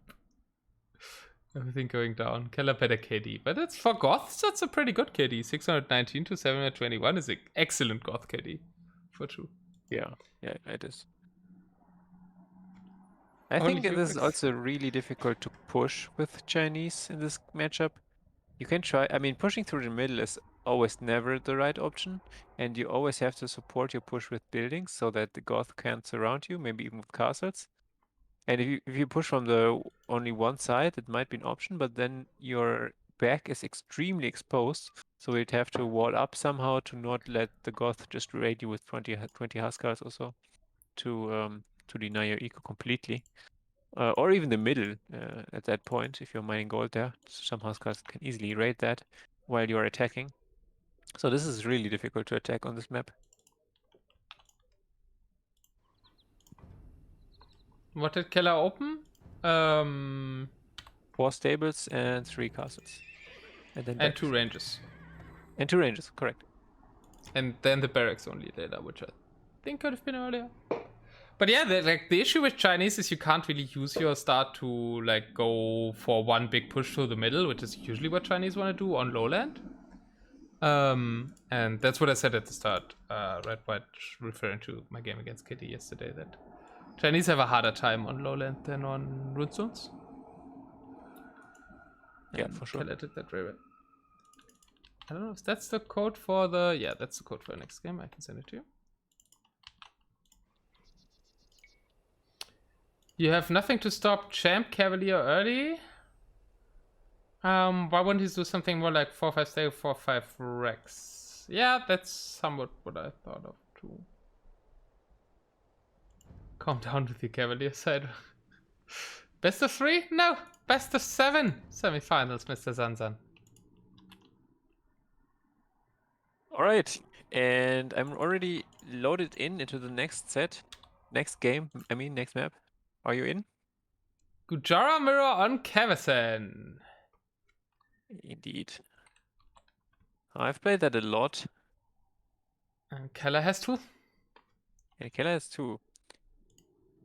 Everything going down. Kelar better KD. But it's for Goths, that's a pretty good KD. 619 to 721 is an excellent Goth KD. For true. Yeah, it is. I Only think it is Hubris. also really difficult to push with Chinese in this matchup. You can try, I mean, pushing through the middle is always never the right option, and you always have to support your push with buildings so that the Goth can't surround you, maybe even with castles. And if you push from the only one side, it might be an option, but then your back is extremely exposed, so you'd have to wall up somehow to not let the Goth just raid you with 20 Huskarls or so to deny your eco completely. Or even the middle at that point, if you're mining gold there. Some Huskarls can easily raid that while you're attacking. So this is really difficult to attack on this map. What did Kelar open? 4 stables and 3 castles. And then And barracks. 2 ranges. And 2 ranges, correct. And then the barracks only later, which I think could have been earlier. But yeah, the issue with Chinese is you can't really use your start to like go for one big push through the middle, which is usually what Chinese want to do on Lowland. And that's what I said at the start, Red White referring to my game against Kitty yesterday, that Chinese have a harder time on Lowland than on Rune Zones. Yeah, for sure. Kelar did that very well. I don't know if that's the code for the... Yeah, that's the code for the next game. I can send it to you. You have nothing to stop Champ Cavalier early. Why wouldn't he do something more like 4-5 stay, 4-5 Rex? Yeah, that's somewhat what I thought of too. Calm down with your Cavalier side. Best of 3? No, best of 7 semifinals, Mr. Zanzan. Alright, and I'm already loaded into the next set. Next game, next map. Are you in? Gujara Mirror on Kevison. Indeed. I've played that a lot. And Kelar has 2. Yeah, Kelar has 2.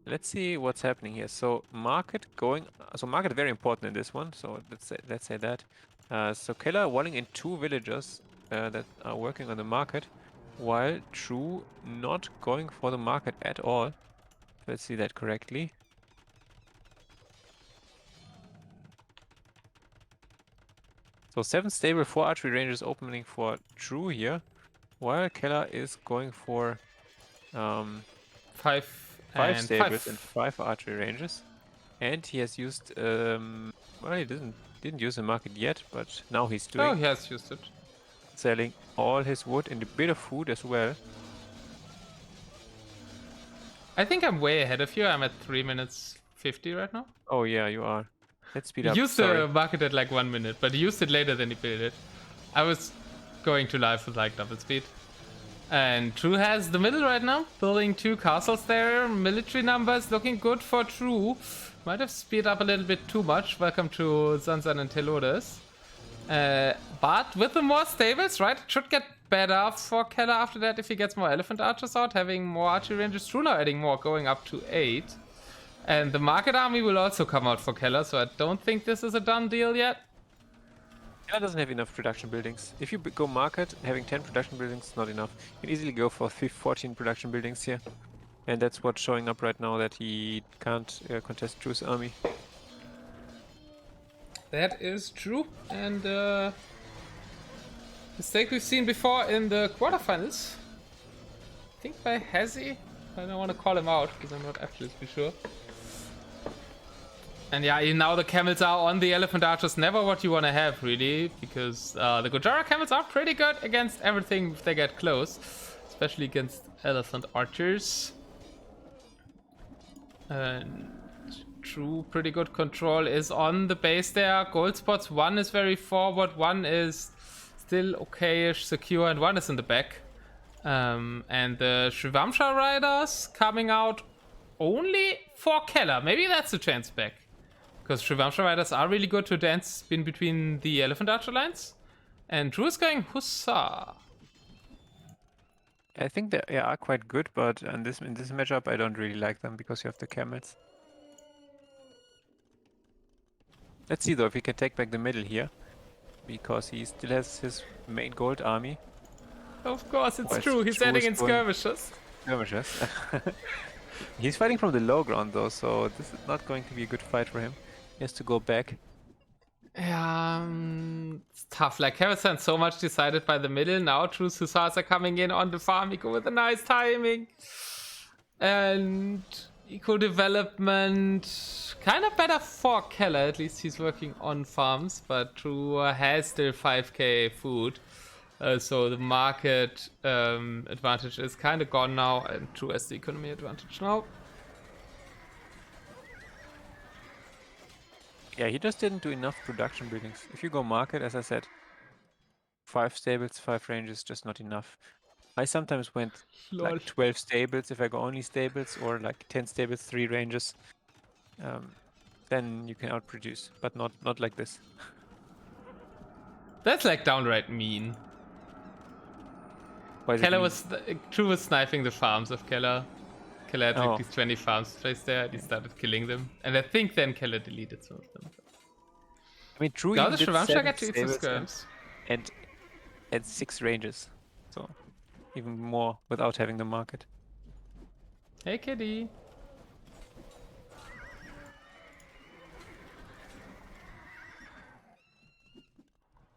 Let's see what's happening here. So market very important in this one. So let's say that. So Kelar walling in 2 villagers that are working on the market, while True not going for the market at all. Let's see that correctly. So 7 stable, 4 archery ranges opening for True here, while Kelar is going for 5 stables and 5 archery ranges. And he has used well, he didn't use the market yet, but now he's doing. Oh, he has used it. Selling all his wood and a bit of food as well. I think I'm way ahead of you. I'm at 3 minutes 50 right now. Oh yeah, you are. Let's speed He up. used the market at like 1 minute, but he used it later than he built it. I was going to live with like double speed. And True has the middle right now, building 2 castles there. Military numbers looking good for True. Might have speed up a little bit too much. Welcome to Zanzan and Telodes. But with the more stables, right, it should get better for Kelar after that if he gets more elephant archers out, having more archery ranges. True now adding more, going up to 8. And the market army will also come out for Kelar, so I don't think this is a done deal yet. Kelar doesn't have enough production buildings. If you go market, having 10 production buildings is not enough. You can easily go for 14 production buildings here. And that's what's showing up right now, that he can't contest True's army. That is true, and mistake we've seen before in the quarterfinals. I think by Hazy. I don't want to call him out because I'm not absolutely sure. And yeah, now the camels are on the elephant archers. Never what you want to have, really, because the Gojara camels are pretty good against everything if they get close, especially against elephant archers. And True, pretty good control is on the base there. Gold spots, 1 is very forward, 1 is still okayish secure, and 1 is in the back. And the Shivamsha riders coming out only for Kelar. Maybe that's a chance back. Because Shivamsha riders are really good to dance in between the elephant archer lines. And Drew is going Hussar. I think they are quite good, but in this matchup I don't really like them because you have the camels. Let's see though if he can take back the middle here, because he still has his main gold army. Of course, it's Whilst true. He's True adding is in going skirmishes. skirmishes. He's fighting from the low ground though, so this is not going to be a good fight for him. He has to go back. Yeah, it's tough. Like, Harrison so much decided by the middle. Now, True's Hussars are coming in on the farm. Eco with a nice timing. And eco development. Kind of better for Keller. At least he's working on farms. But True has still 5k food. So the market advantage is kind of gone now. And True has the economy advantage now. Yeah, he just didn't do enough production buildings. If you go market, as I said, 5 stables, 5 ranges, just not enough. I sometimes went Lol. like 12 stables if I go only stables, or like 10 stables, 3 ranges. Then you can outproduce, but not like this. That's like downright mean. Why is it Keller mean? was True was sniping the farms of Keller. Keller had Oh. like these 20 farms placed there, and he started killing them. And I think then Keller deleted some of them. I mean, True Now even the did Shravamsha 7 get to eat some stables skirms. and 6 ranges, so even more without having the market. Hey, kitty.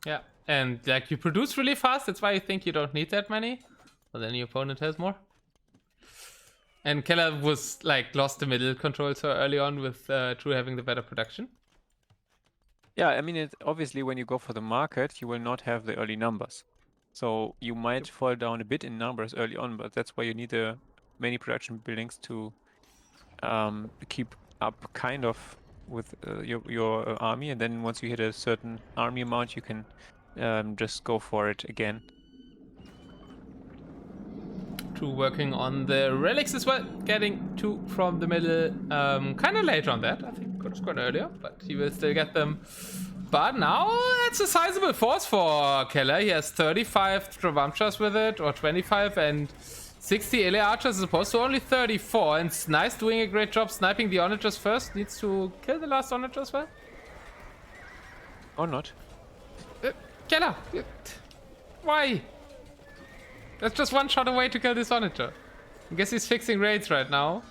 Yeah, and like you produce really fast. That's why you think you don't need that many. But then your opponent has more. And Keller was like lost the middle control so early on with True having the better production. Yeah, I mean, obviously when you go for the market, you will not have the early numbers. So you might fall down a bit in numbers early on, but that's why you need many production buildings to keep up kind of with your army. And then once you hit a certain army amount, you can just go for it again. True working on the relics as well, getting 2 from the middle. Kind of late on that. I think could have gone earlier, but he will still get them. But now it's a sizable force for Keller. He has 35 Travamchas with it, or 25, and 60 Ele archers as opposed to only 34. And Snice doing a great job sniping the onagers first. Needs to kill the last onager as well. Or not. Keller! Why? That's just one shot away to kill this onager. I guess he's fixing raids right now.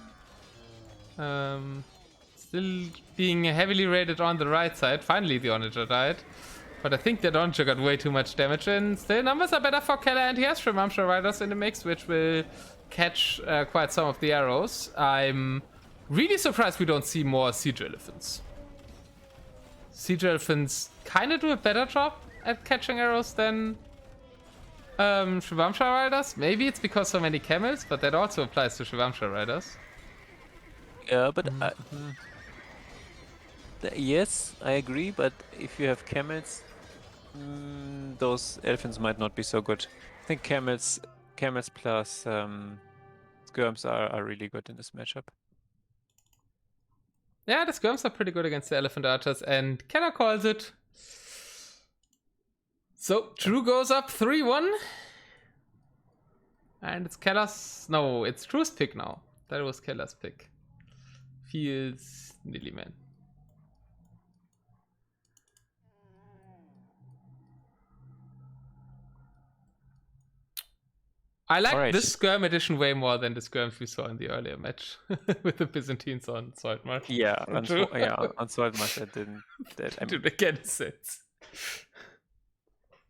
Still being heavily raided on the right side. Finally the onager died. But I think the onager got way too much damage, and still numbers are better for Keller, and he has Shravamsha riders in the mix, which will catch quite some of the arrows. I'm really surprised we don't see more siege elephants. Siege elephants kind of do a better job at catching arrows than Shravamsha riders. Maybe it's because so many camels, but that also applies to Shravamsha riders. Yeah, but yes, I agree. But if you have camels, those elephants might not be so good. I think camels plus skirms are really good in this matchup. Yeah, the skirms are pretty good against the elephant archers, and Keller calls it. So True goes up 3-1. And it's Keller's. No, it's True's pick now. That was Keller's pick. Feels nearly man. I like this Skirm edition way more than the Skirms we saw in the earlier match with the Byzantines on Salt Marsh. Yeah, on Salt Marsh that didn't. Didn't make any sense.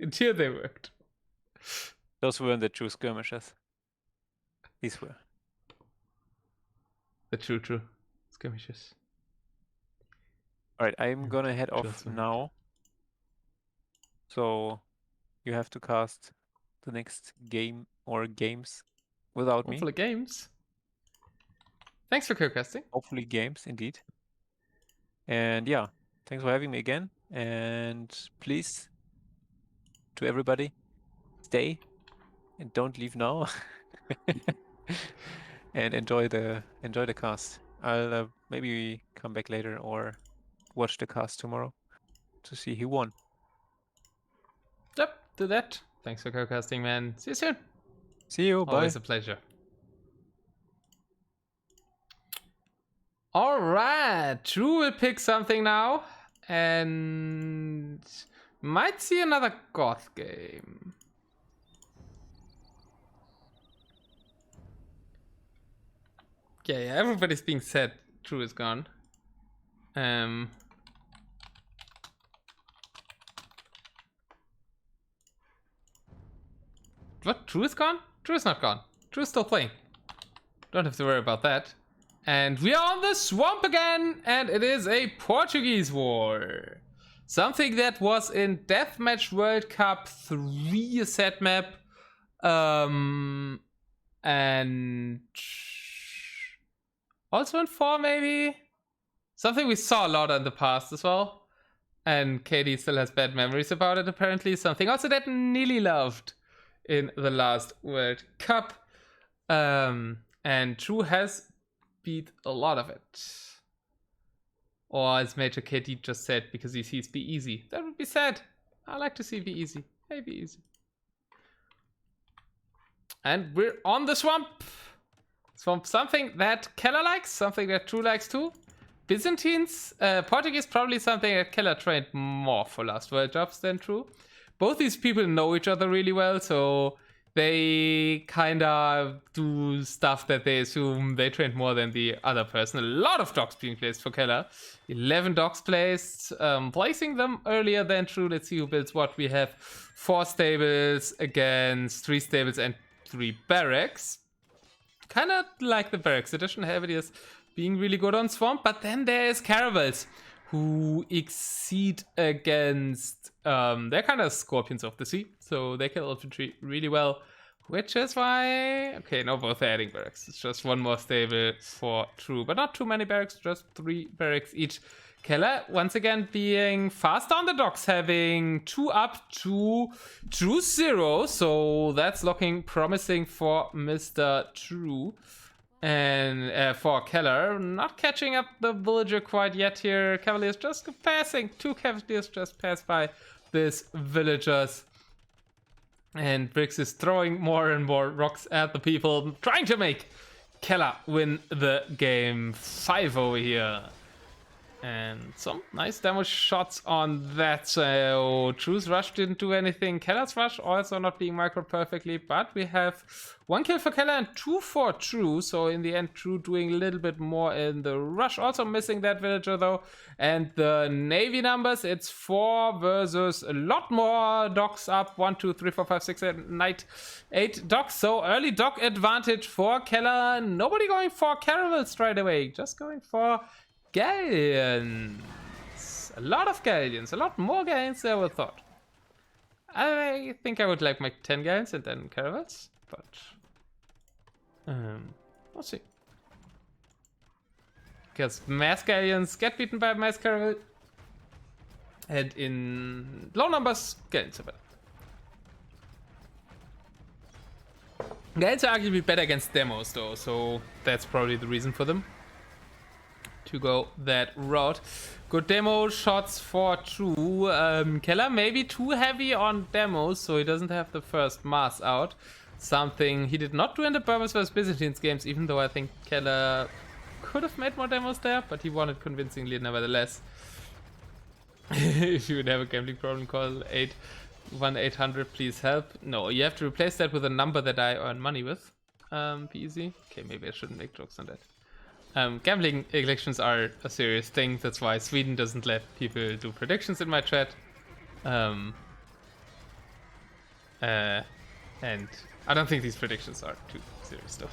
Until they worked. Those weren't the true skirmishes. These were. The true skirmishes. Alright, I'm gonna head off now. So you have to cast the next game or games without me. Hopefully games. Thanks for co-casting. Hopefully games, indeed. And yeah, thanks for having me again. And please, to everybody, stay and don't leave now. And enjoy the cast. I'll maybe come back later or watch the cast tomorrow to see who won. Yep, do that. Thanks for co-casting, man. See you soon. See you. Bye. Always a pleasure. All right, True will pick something now. and might see another Goth game. Yeah, everybody's being sad. True is gone. What? True is gone? True is not gone. True is still playing. Don't have to worry about that. And we are on the swamp again, and it is a Portuguese war. Something that was in Deathmatch World Cup 3, a set map. And also in 4 maybe? Something we saw a lot in the past as well. And Katie still has bad memories about it apparently. Something also that Nili loved in the last World Cup. And True has beat a lot of it. Or as Major KT just said, because he sees Be Easy. That would be sad. I like to see Be Easy. Hey, Be Easy. And we're on the swamp. Swamp, something that Kelar likes, something that True likes too. Byzantines, Portuguese, probably something that Kelar trained more for last World Cups than True. Both these people know each other really well, so they kind of do stuff that they assume they trained more than the other person. A lot of dogs being placed for Kelar. 11 dogs placed, placing them earlier than True. Let's see who builds what. We have 4 stables against 3 stables and 3 barracks. Kind of like the barracks edition. Heavy is being really good on swamp, but then there is caravels who exceed against they're kind of scorpions of the sea, so they kill infantry really well, which is why okay, no, both are adding barracks. It's just 1 more stable for True, but not too many barracks, just 3 barracks each. Kelar once again being fast on the docks, having 2 up to True 0, so that's looking promising for Mr. True. And for Kelar, not catching up the villager quite yet here. Cavaliers just passing. 2 Cavaliers just passed by this villagers. And Brix is throwing more and more rocks at the people, trying to make Kelar win the game 5 over here. And some nice damage shots on that. So True's rush didn't do anything. Kellar's rush also not being microed perfectly, but we have 1 kill for Kelar and 2 for True. So in the end, True doing a little bit more in the rush. Also missing that villager though. And the Navy numbers, it's 4 versus a lot more dogs up. 1, 2, 3, 4, 5, 6, 8 dogs. So early dog advantage for Kelar. Nobody going for caravels straight away. Just going for galleons. A lot of galleons. A lot more galleons than I would thought. I think I would like my 10 galleons and then caravels. But we'll see. Because mass galleons get beaten by mass caravel. And in low numbers, galleons are better. Galleons are arguably better against demos though, so that's probably the reason for them to go that route. Good demo shots for True. Kelar maybe too heavy on demos, so he doesn't have the first mass out. Something he did not do in the Berbers vs Byzantines games, even though I think Kelar could have made more demos there, but he won it convincingly nevertheless. If you would have a gambling problem, call 81800, please help. No, you have to replace that with a number that I earn money with. Be easy. Okay, maybe I shouldn't make jokes on that. Gambling elections are a serious thing. That's why Sweden doesn't let people do predictions in my chat. And I don't think these predictions are too serious though.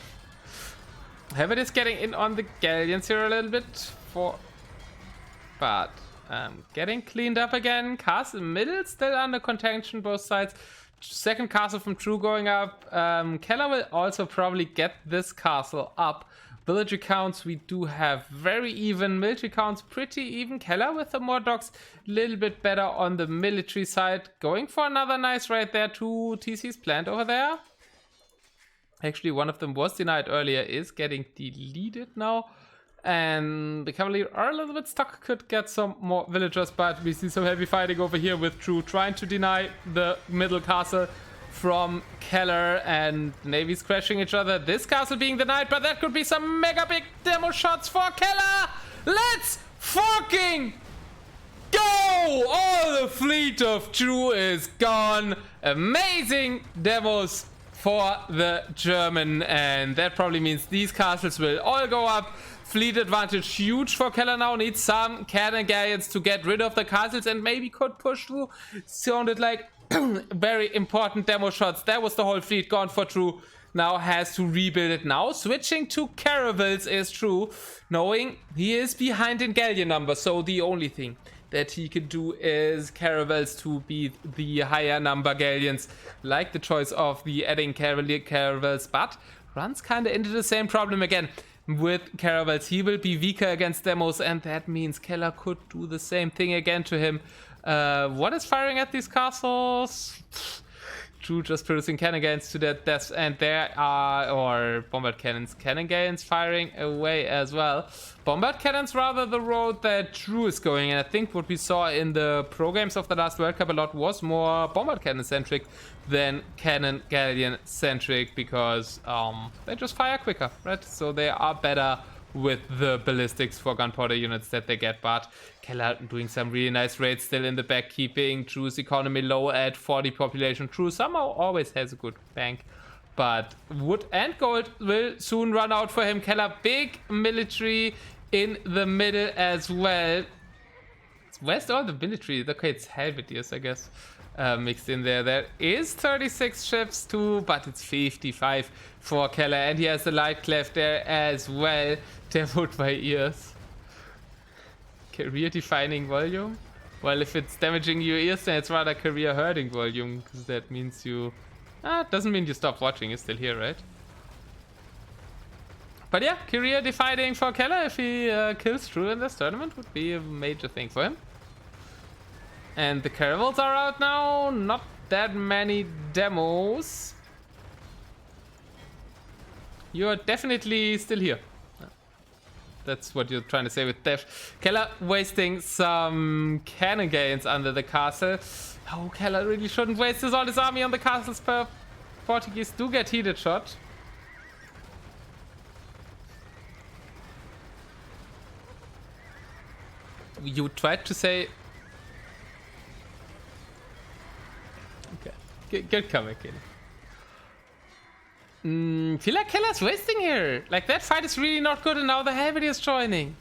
Heaven is getting in on the galleons here a little bit, but getting cleaned up again. Castle middle still under contention, both sides. Second castle from True going up. Kelar will also probably get this castle up. Villager counts, we do have very even. Military counts, pretty even. Kelar with the more dogs, a little bit better on the military side. Going for another nice right there. 2 TCs planned over there. Actually, one of them was denied earlier, is getting deleted now. And the Cavalier are a little bit stuck. Could get some more villagers, but we see some heavy fighting over here with True trying to deny the middle castle from Kelar, and navies crashing each other. This castle being denied, but that could be some mega big demo shots for Kelar. Let's fucking go! All the fleet of True is gone. Amazing demos for the German, and that probably means these castles will all go up. Fleet advantage huge for Kelar now. Needs some cannon galleons to get rid of the castles and maybe could push through. Sounded like very important demo shots. That was the whole fleet gone for True. Now has to rebuild it now. Switching to caravels is True, knowing he is behind in galleon number. So the only thing that he can do is caravels to beat the higher number galleons, like the choice of the adding caravels, but runs kind of into the same problem again. With caravels, he will be weaker against demos, and that means Kelar could do the same thing again to him. What is firing at these castles? True, just producing cannon galleons to their deaths, and there are, or bombard cannons, cannon galleons firing away as well. Bombard cannons rather the road that True is going, and I think what we saw in the pro games of the last World Cup a lot was more bombard cannon centric than cannon galleon centric, because they just fire quicker, right? So they are better with the ballistics for gunpowder units that they get, but Kelar doing some really nice raids still in the back, keeping True's economy low at 40 population. True somehow always has a good bank, but wood and gold will soon run out for him. Kelar, big military in the middle as well. Where's all the military? Okay, it's Helvetiers, I guess, mixed in there. There is 36 ships too, but it's 55 for Kelar, and he has the light cleft there as well. Demoed by ears. Career defining volume? Well, if it's damaging your ears, then it's rather career hurting volume, because that means you... it doesn't mean you stop watching, you're still here, right? But yeah, career defining for Kelar. If he kills True in this tournament, would be a major thing for him. And the caravels are out now, not that many demos. You're definitely still here. That's what you're trying to say with Def. Kelar wasting some cannon galleons under the castle. Oh, Kelar really shouldn't waste all his army on the castles. Per Portuguese do get heated shot. You tried to say... Okay, good comeback, Kenny. Feel like Kelar's wasting here. Like, that fight is really not good, and now the Helvety is joining.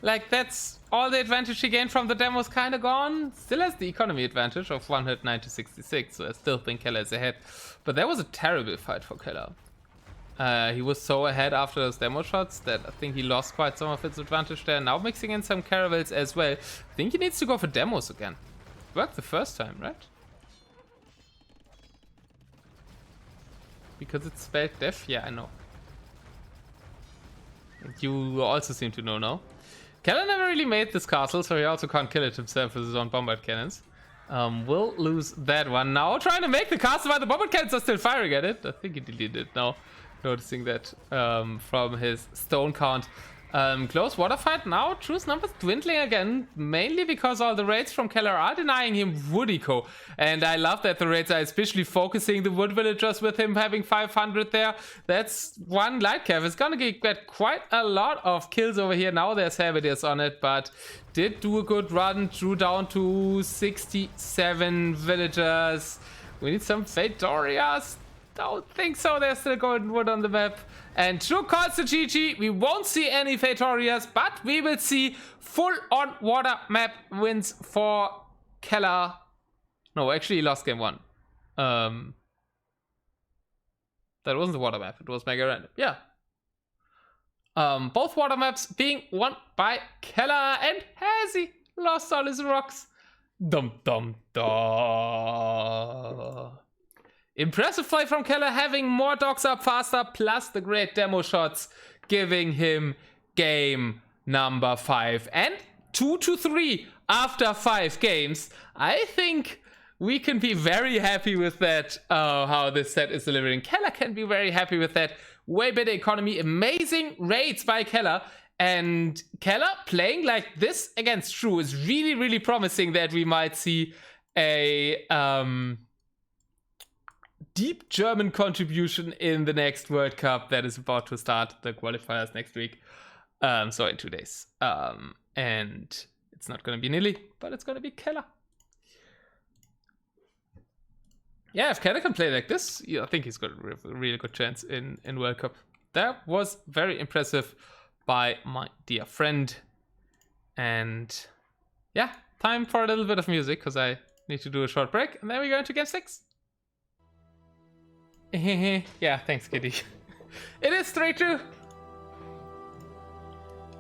Like, that's all the advantage he gained from the demos kind of gone. Still has the economy advantage of 109 to 66, so I still think Kelar is ahead. But that was a terrible fight for Kelar. He was so ahead after those demo shots that I think he lost quite some of his advantage there. Now mixing in some caravels as well. I think he needs to go for demos again. Worked the first time, right? Because it's spelled def? Yeah, I know. You also seem to know now. Kelar never really made this castle, so he also can't kill it himself with his own bombard cannons. We'll lose that one. Now trying to make the castle while the bombard cannons are still firing at it. I think he deleted it now. Noticing that from his stone count. Close water fight now. True's numbers dwindling again, mainly because all the raids from Kelar are denying him wood eco. And I love that the raids are especially focusing the wood villagers with him having 500 there. That's one light cav. It's gonna get quite a lot of kills over here. Now there's Helvetiers on it, but did do a good run. Drew down to 67 villagers. We need some Fatorias. Don't think so. There's still golden wood on the map. And True calls the GG. We won't see any Fatorias, but we will see full-on water map wins for Kelar. No, actually he lost game one. That wasn't the water map. It was MegaRandom. Yeah. Both water maps being won by Kelar, and has he lost all his rocks? Dum dum dum. Impressive play from Kelar, having more dogs up faster, plus the great demo shots, giving him game number 5. And 2-3 after 5 games. I think we can be very happy with that, how this set is delivering. Kelar can be very happy with that. Way better economy, amazing raids by Kelar. And Kelar playing like this against True is really, really promising that we might see a... deep German contribution in the next World Cup that is about to start, the qualifiers next week. So in 2 days. And It's not gonna be Nilly, but it's gonna be Kelar. Yeah, if Kelar can play like this, yeah, I think he's got a really good chance in World Cup. That was very impressive by my dear friend. And yeah, time for a little bit of music, because I need to do a short break, and then we go into game 6. Yeah, thanks, Kitty. It is 3-2.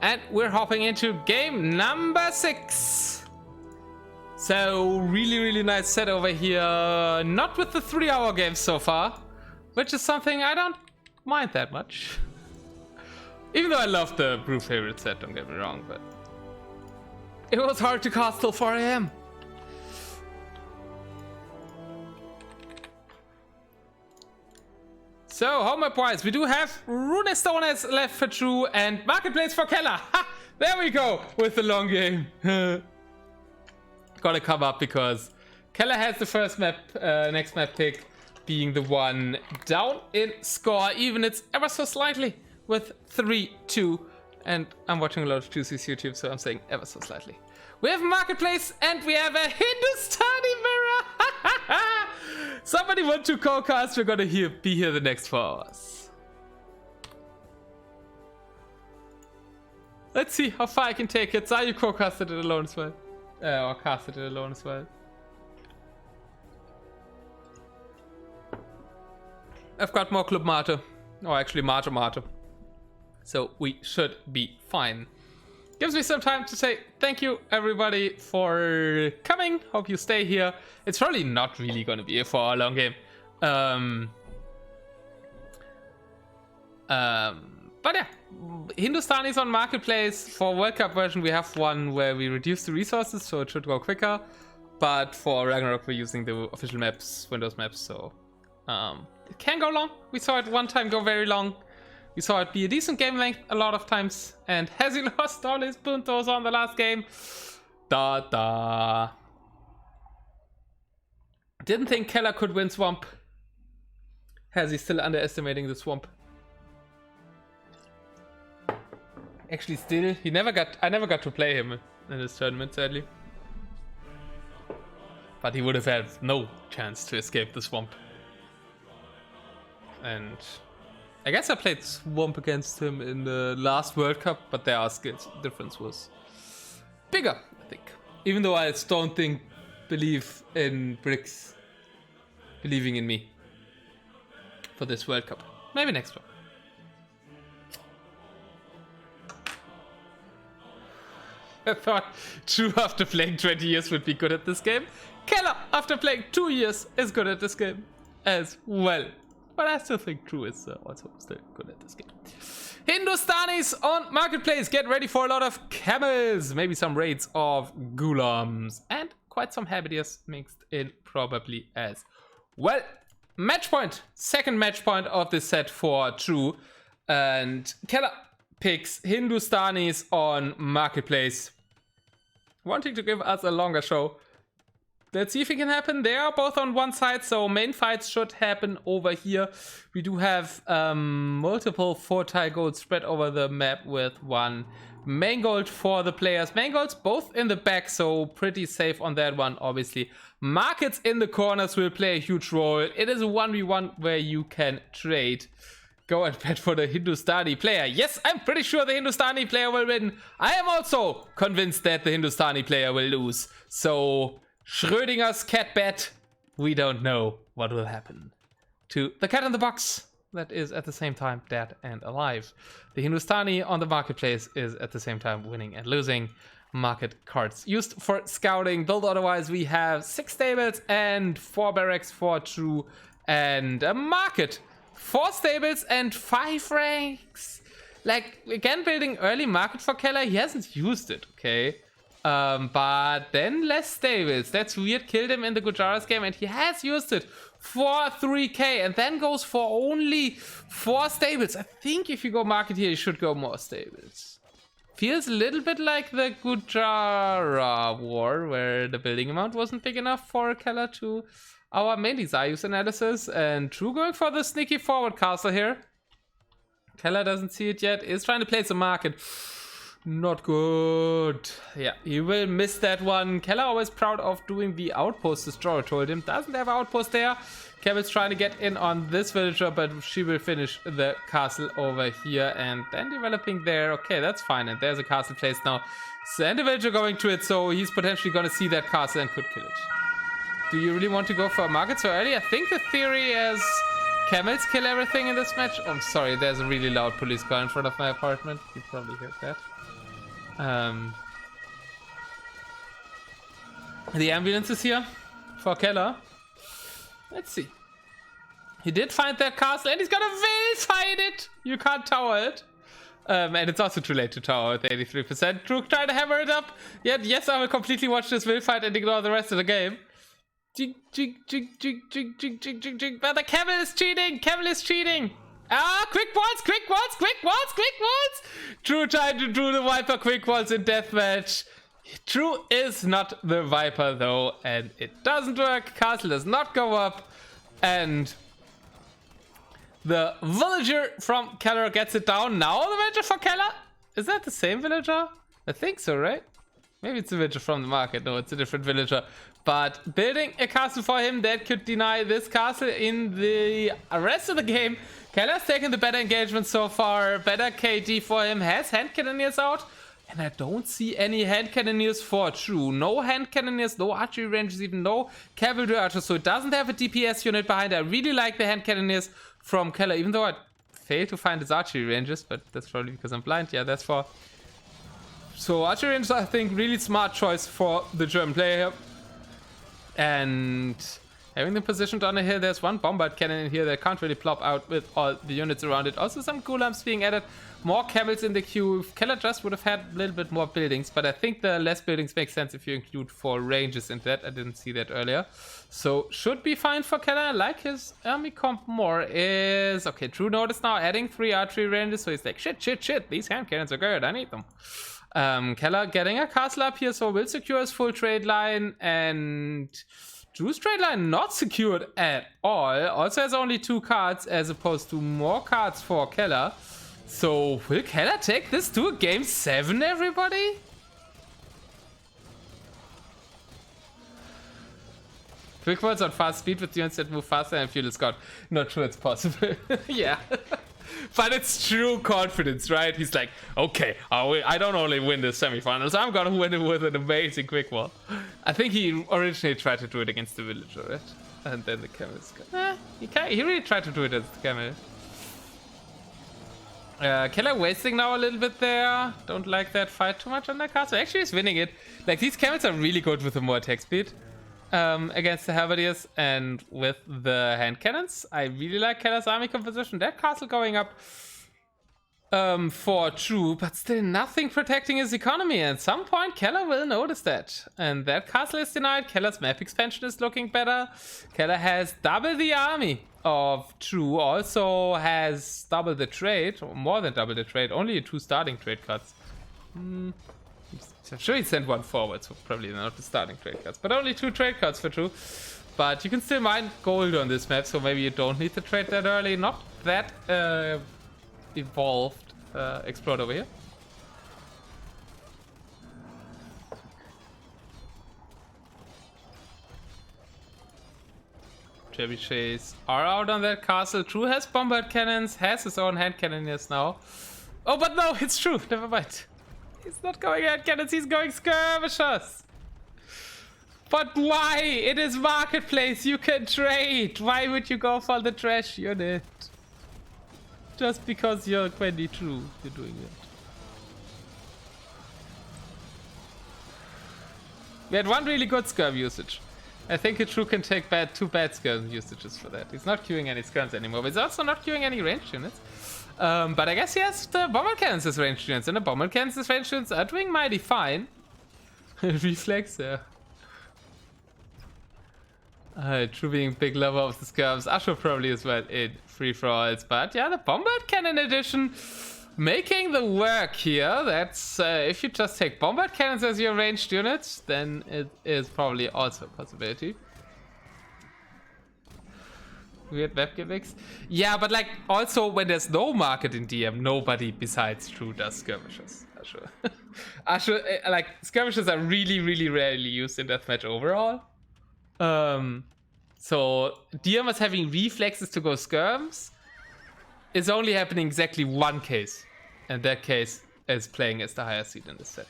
And we're hopping into game number 6. So, really nice set over here. Not with the 3-hour game so far, which is something I don't mind that much. Even though I love the Brew favorite set, don't get me wrong, but it was hard to cast till 4 AM. So, home map wise, we do have Runestone as left for True and Marketplace for Kelar. Ha! There we go with the long game. Gotta come up because Kelar has the first map, next map pick being the one down in score, even it's ever so slightly with 3-2. And I'm watching a lot of Juicy's YouTube, so I'm saying ever so slightly. We have Marketplace and we have a Hindustani mirror. Somebody want to co-cast, we're gonna be here the next 4 hours. Let's see how far I can take it. Zayu co-casted it alone as well. Or casted it alone as well. I've got more Club Mate. Or actually Mate. So we should be fine. Gives me some time to say thank you everybody for coming. Hope you stay here. It's probably not really going to be a 4-hour long game. But yeah, Hindustani's on Marketplace. For World Cup version we have one where we reduce the resources, so it should go quicker. But for Ragnarök we're using the official maps, Windows maps, so it can go long. We saw it one time go very long. We saw it be a decent game length a lot of times. And has he lost all his puntos on the last game? Didn't think Kelar could win Swamp. Has he still underestimating the Swamp? Actually still, I never got to play him in this tournament, sadly. But he would have had no chance to escape the Swamp. And I guess I played Swamp against him in the last World Cup, but their skills difference was bigger, I think. Even though I don't believe in Bricks believing in me for this World Cup. Maybe next one. I thought True after playing 20 years would be good at this game. Kelar after playing 2 years is good at this game as well. But I still think True is also still good at this game. Hindustanis on Marketplace. Get ready for a lot of camels. Maybe some raids of Gulams. And quite some Habitiers mixed in probably as well. Match point. Second match point of this set for True. And Kelar picks Hindustanis on Marketplace. Wanting to give us a longer show. Let's see if it can happen. They are both on one side, so main fights should happen over here. We do have multiple 4-tile golds spread over the map with one main gold for the players. Main golds both in the back, so pretty safe on that one, obviously. Markets in the corners will play a huge role. It is a 1v1 where you can trade. Go and bet for the Hindustani player. Yes, I'm pretty sure the Hindustani player will win. I am also convinced that the Hindustani player will lose. So Schrödinger's cat bet, we don't know what will happen to the cat in the box that is at the same time dead and alive. The Hindustani on the Marketplace is at the same time winning and losing. Market cards used for scouting. Build otherwise we have 6 stables and 4 barracks for True and a market. 4 stables and 5 ranks. Like, again, building early market for Kelar. He hasn't used it, okay? But then less stables. That's weird. Killed him in the Gujaras game and he has used it for 3k and then goes for only 4 stables. I think if you go market here, you should go more stables. Feels a little bit like the Gujara war where the building amount wasn't big enough for Kelar to our mainly Zayu's analysis. And True going for the sneaky forward castle here. Kelar doesn't see it yet. Is trying to place a market. Not good. Yeah, he will miss that one. Kelar always proud of doing the outpost destroyer, told him. Doesn't have an outpost there. Kevin's trying to get in on this villager, but she will finish the castle over here and then developing there. Okay, that's fine. And there's a castle placed now. And the villager going to it, so he's potentially going to see that castle and could kill it. Do you really want to go for a market so early? I think the theory is camels kill everything in this match. Oh, I'm sorry, there's a really loud police car in front of my apartment. You probably heard that. The ambulance is here for Kelar. Let's see. He did find that castle and he's gonna will find it. You can't tower it. And it's also too late to tower with 83%. Drew trying to hammer it up. Yet, yes, I will completely watch this will fight and ignore the rest of the game. Jig, jig, jig, jig, jig, jig, jig, jig, jig. But the camel is cheating. Camel is cheating. Ah, quick walls, quick walls, quick walls, quick walls. Drew trying to do the Viper quick walls in deathmatch. Drew is not the Viper though, and it doesn't work. Castle does not go up, and the villager from Kelar gets it down. Now the villager for Kelar? Is that the same villager? I think so, right? Maybe it's a villager from the market. No, it's a different villager. But building a castle for him that could deny this castle in the rest of the game. Kelar's taken the better engagement so far. Better KD for him. Has hand cannoneers out. And I don't see any hand cannoneers for Drew. No hand cannoneers, no archery ranges, even no cavalry archers. So it doesn't have a DPS unit behind it. I really like the hand cannoneers from Kelar, even though I failed to find his archery ranges. But that's probably because I'm blind. Yeah, that's for... So archery ranges, I think, really smart choice for the German player here. And having them positioned on a hill, there's one bombard cannon in here that can't really plop out with all the units around it. Also some golems being added, more camels in the queue. Kelar just would have had a little bit more buildings, but I think the less buildings make sense if you include 4 ranges in that. I didn't see that earlier. So should be fine for Kelar. I like his army comp more. Is okay, Drew notice now adding 3 archery ranges, so he's like, shit, these hand cannons are good, I need them. Kelar getting a castle up here, so will secure his full trade line, and Drew's trade line not secured at all. Also has only 2 cards as opposed to more cards for Kelar. So will Kelar take this to a game 7, everybody? Quick words on fast speed with units that move faster and fuel scout. Not sure it's possible. Yeah. But it's true confidence, right? He's like, okay, I don't only win the semifinals, I'm gonna win it with an amazing quick wall. I think he originally tried to do it against the villager, right? And then the camels. He really tried to do it against the camel. Kelar wasting now a little bit there. Don't like that fight too much on that castle. Actually, he's winning it. Like, these camels are really good with the more attack speed. Against the halberdiers and with the hand cannons. I really like Kelar's army composition. That castle going up for Drew, but still nothing protecting his economy. At some point, Kelar will notice that. And that castle is denied. Kelar's map expansion is looking better. Kelar has double the army of Drew. Also has double the trade, or more than double the trade. Only 2 starting trade cards. I'm sure he sent 1 forward, so probably not the starting trade cards. But only 2 trade cards for Drew. But you can still mine gold on this map, so maybe you don't need to trade that early. Not that evolved explode over here. Trebuchets are out on that castle. Drew has bombard cannons, has his own hand cannoneers now. Oh, but no, it's true. Never mind. He's not going hand cannons, he's going skirmishers. But why? It is marketplace, you can trade. Why would you go for the trash unit? Just because you're 22, you're doing it. We had 1 really good skirm usage. I think Drew can take 2 bad skirm usages for that. He's not queuing any skirms anymore, but he's also not queuing any ranged units. But I guess he has the bomber cannons as ranged units, and the bomber cannons as ranged units are doing mighty fine. Reflex, yeah. True being big lover of the skirms. Asho probably as well in free-for-alls. But yeah, the bombard cannon edition making the work here. That's if you just take bombard cannons as your ranged units, then it is probably also a possibility. Weird web gimmicks. Yeah, but like also when there's no market in DM, nobody besides Drew does skirmishes. sure. Like, skirmishes are really, really rarely used in deathmatch overall. So DMers having reflexes to go skirms is only happening exactly one case. And that case is playing as the higher seed in this set.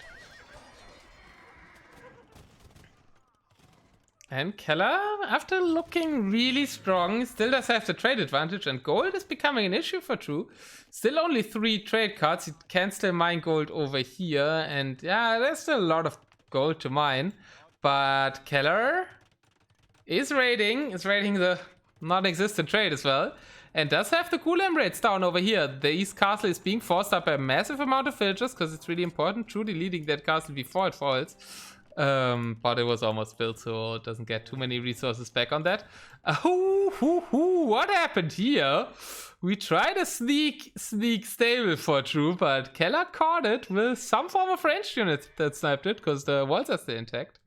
And Kelar, after looking really strong, still does have the trade advantage, and gold is becoming an issue for True. Still only 3 trade cards. He can still mine gold over here, and yeah, there's still a lot of gold to mine. But Kelar is raiding the non-existent trade as well, and does have the Gulam raids down over here. The East Castle is being forced up by a massive amount of villagers because it's really important. True deleting that castle before it falls. But it was almost built, so it doesn't get too many resources back on that. What happened here? We tried a sneak stable for True, but Kelar caught it with some form of ranged unit that sniped it, because the walls are still intact.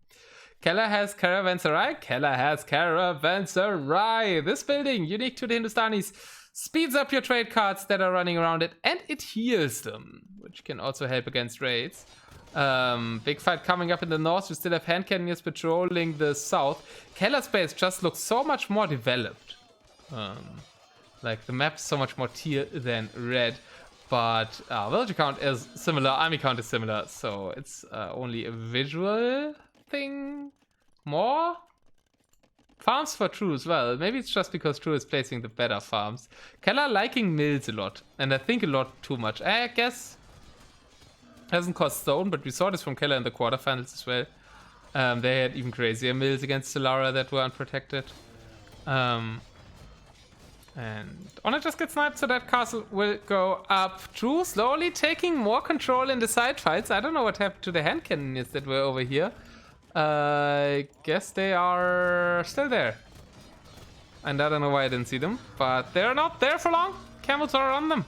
Kelar has Caravanserai. Kelar has Caravanserai. This building, unique to the Hindustanis, speeds up your trade cards that are running around it, and it heals them, which can also help against raids. Big fight coming up in the north. We still have hand cannons patrolling the south. Kelar's base just looks so much more developed. Like, the map's so much more teal than red. But villager count is similar, army count is similar, so it's only a visual thing. More farms for True as well. Maybe it's just because True is placing the better farms. Kelar liking mills a lot, and I think a lot too much. I guess hasn't cost stone, but we saw this from Kelar in the quarterfinals as well. They had even crazier mills against Solara that were unprotected. And Honor just gets sniped, so that castle will go up. True slowly taking more control in the side fights. I don't know what happened to the hand cannons that were over here. I guess they are still there. And I don't know why I didn't see them, but they're not there for long. Camels are on them.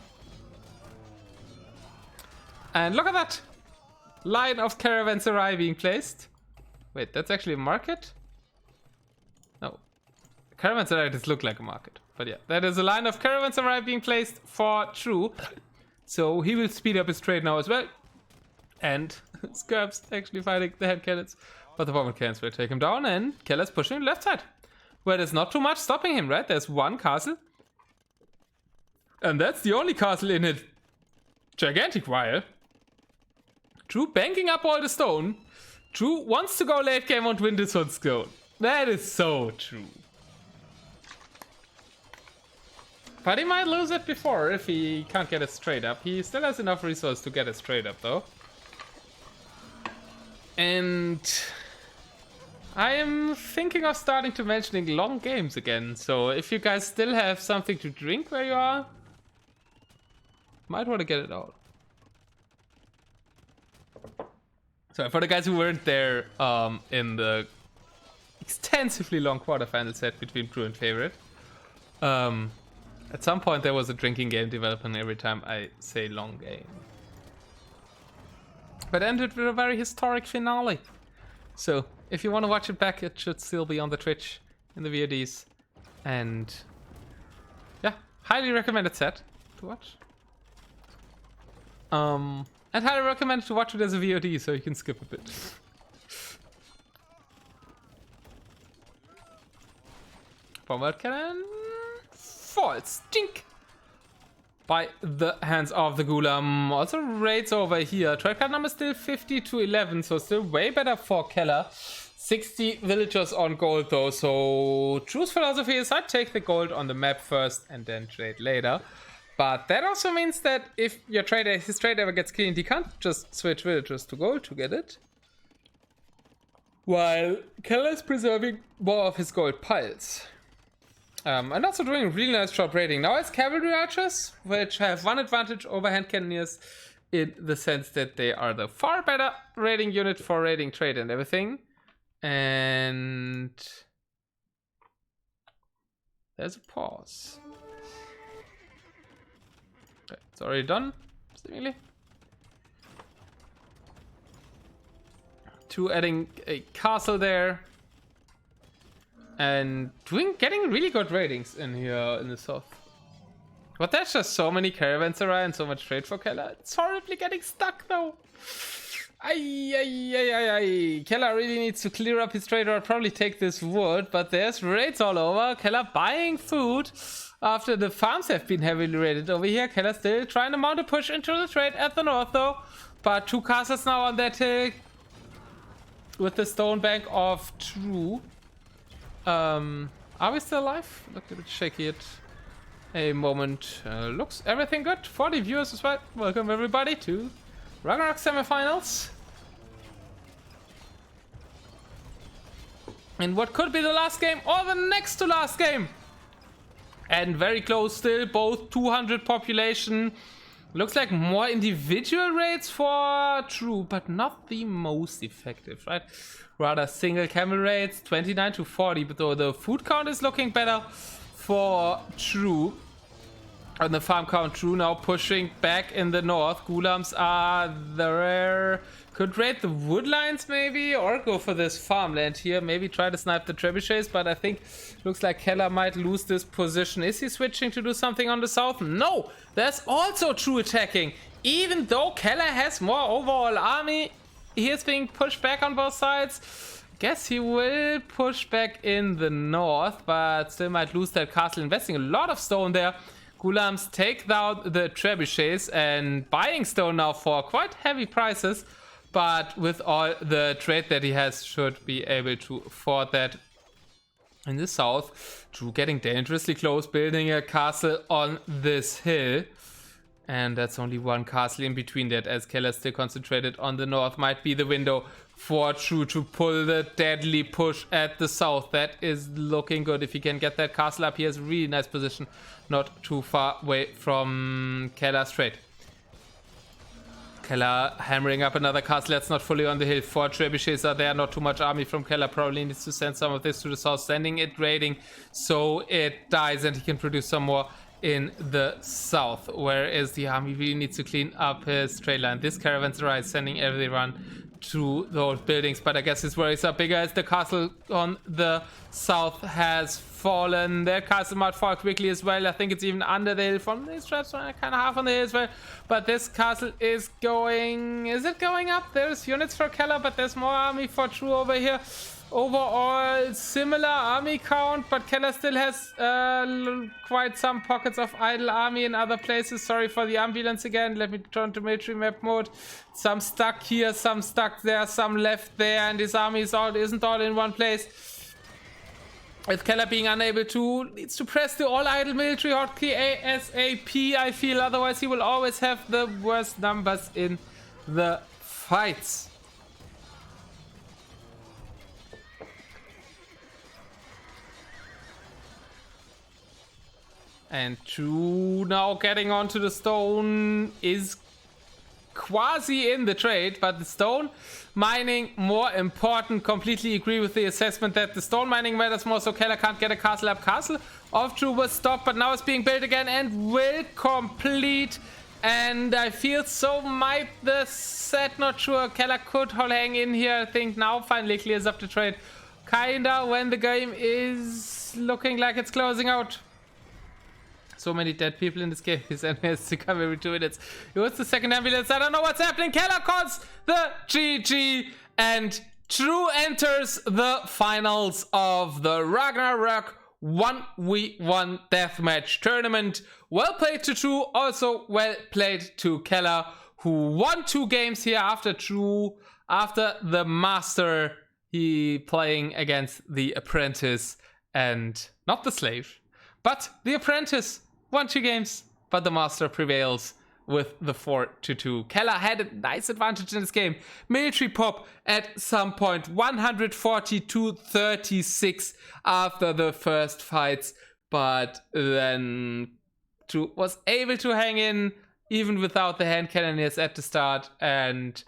And look at that line of caravanserai being placed. Wait, that's actually a market? No. Caravanserai does look like a market. But yeah, that is a line of caravanserai being placed for True. So he will speed up his trade now as well. And Scurbs actually fighting the hand cannons. But the bomber cannons will take him down, and Keller's pushing the left side. Where there's not too much stopping him, right? There's one castle. And that's the only castle in it. Gigantic while. True banking up all the stone. True wants to go late game and win this on stone. That is so true. But he might lose it before if he can't get it straight up. He still has enough resource to get it straight up though. And I am thinking of starting to mentioning long games again. So if you guys still have something to drink where you are, might want to get it out. So for the guys who weren't there in the extensively long quarterfinal set between True and Favorite, at some point there was a drinking game developing every time I say long game. But ended with a very historic finale. So if you want to watch it back, it should still be on the Twitch in the VODs. And yeah, highly recommended set to watch. I'd highly recommend to watch it as a VOD so you can skip a bit. Forward cannon falls, stink, by the hands of the Gulam. Also raids over here. Trade card number still 50 to 11, so still way better for Kelar. 60 villagers on gold though, so True's philosophy is I'd take the gold on the map first and then trade later. But that also means that if your trader, his trade ever gets cleaned, he can't just switch villagers to gold to get it. While Kelar is preserving more of his gold piles. And also doing a really nice job raiding. Now it's cavalry archers, which have one advantage over hand cannoneers in the sense that they are the far better raiding unit for raiding trade and everything. And there's a pause. Okay, it's already done, seemingly. Two adding a castle there. And getting really good ratings in here in the south. But there's just so many caravanserai and so much trade for Kelar. It's horribly getting stuck though. Kelar really needs to clear up his trade or probably take this wood, but there's raids all over. Kelar buying food after the farms have been heavily raided over here. Kelar still trying to mount a push into the trade at the north though, but 2 castles now on that hill with the stone bank of True. Are we still alive? Look a bit shaky at a moment. Looks everything good. 40 viewers as well. Welcome everybody to Ragnarök Semifinals. And what could be the last game or the next to last game. And very close still, both 200 population. Looks like more individual raids for True, but not the most effective, right? Rather single camel raids, 29 to 40, but though the food count is looking better for True. And the farm count, True now pushing back in the north. Gulams are there. Could raid the wood lines maybe, or go for this farmland here. Maybe try to snipe the trebuchets, but I think looks like Kelar might lose this position. Is he switching to do something on the south? No, there's also True attacking. Even though Kelar has more overall army, he is being pushed back on both sides. Guess he will push back in the north, but still might lose that castle. Investing a lot of stone there. Gulams take down the trebuchets and buying stone now for quite heavy prices. But with all the trade that he has, should be able to afford that. In the south, True getting dangerously close, building a castle on this hill. And that's only one castle in between that, as Kelar still concentrated on the north. Might be the window for True to pull the deadly push at the south. That is looking good. If he can get that castle up, he has a really nice position. Not too far away from Kelar's trade. Kelar hammering up another castle that's not fully on the hill. 4 trebuchets are there, not too much army from Kelar. Probably needs to send some of this to the south, sending it raiding so it dies and he can produce some more in the south. Whereas the army really needs to clean up his trade line. This caravanserai is sending everyone to those buildings, but I guess his worries are bigger as the castle on the south has fallen. Their castle might fall quickly as well. I think it's even under the hill from these traps, kind of half on the hill as well. But this castle is going... Is it going up? There's units for Kelar, but there's more army for True over here. Overall, similar army count, but Kelar still has quite some pockets of idle army in other places. Sorry for the ambulance again. Let me turn to military map mode. Some stuck here, some stuck there, some left there, and his army isn't all in one place. With Kelar being unable to, needs to press the all idle military hotkey ASAP, I feel. Otherwise, he will always have the worst numbers in the fights. And True now getting onto the stone is quasi in the trade, but the stone mining more important. Completely agree with the assessment that the stone mining matters more, so Kelar can't get a castle up. Castle of True was stopped, but now it's being built again and will complete. And I feel so might the set, not sure. Kelar could hang in here. I think now finally clears up the trade. Kinda when the game is looking like it's closing out. So many dead people in this game. His enemy has to come every 2 minutes. It was the second ambulance. I don't know what's happening. Kelar calls the GG. And True enters the finals of the Ragnarök 1v1 deathmatch tournament. Well played to True. Also well played to Kelar, who won 2 games here after True. After the Master, he playing against the Apprentice. And not the Slave, but the Apprentice. Won 2 games, but the Master prevails with the 4-2. Kelar had a nice advantage in this game. Military pop at some point, 140-36 after the first fights, but then True was able to hang in even without the hand cannoneers at the start, and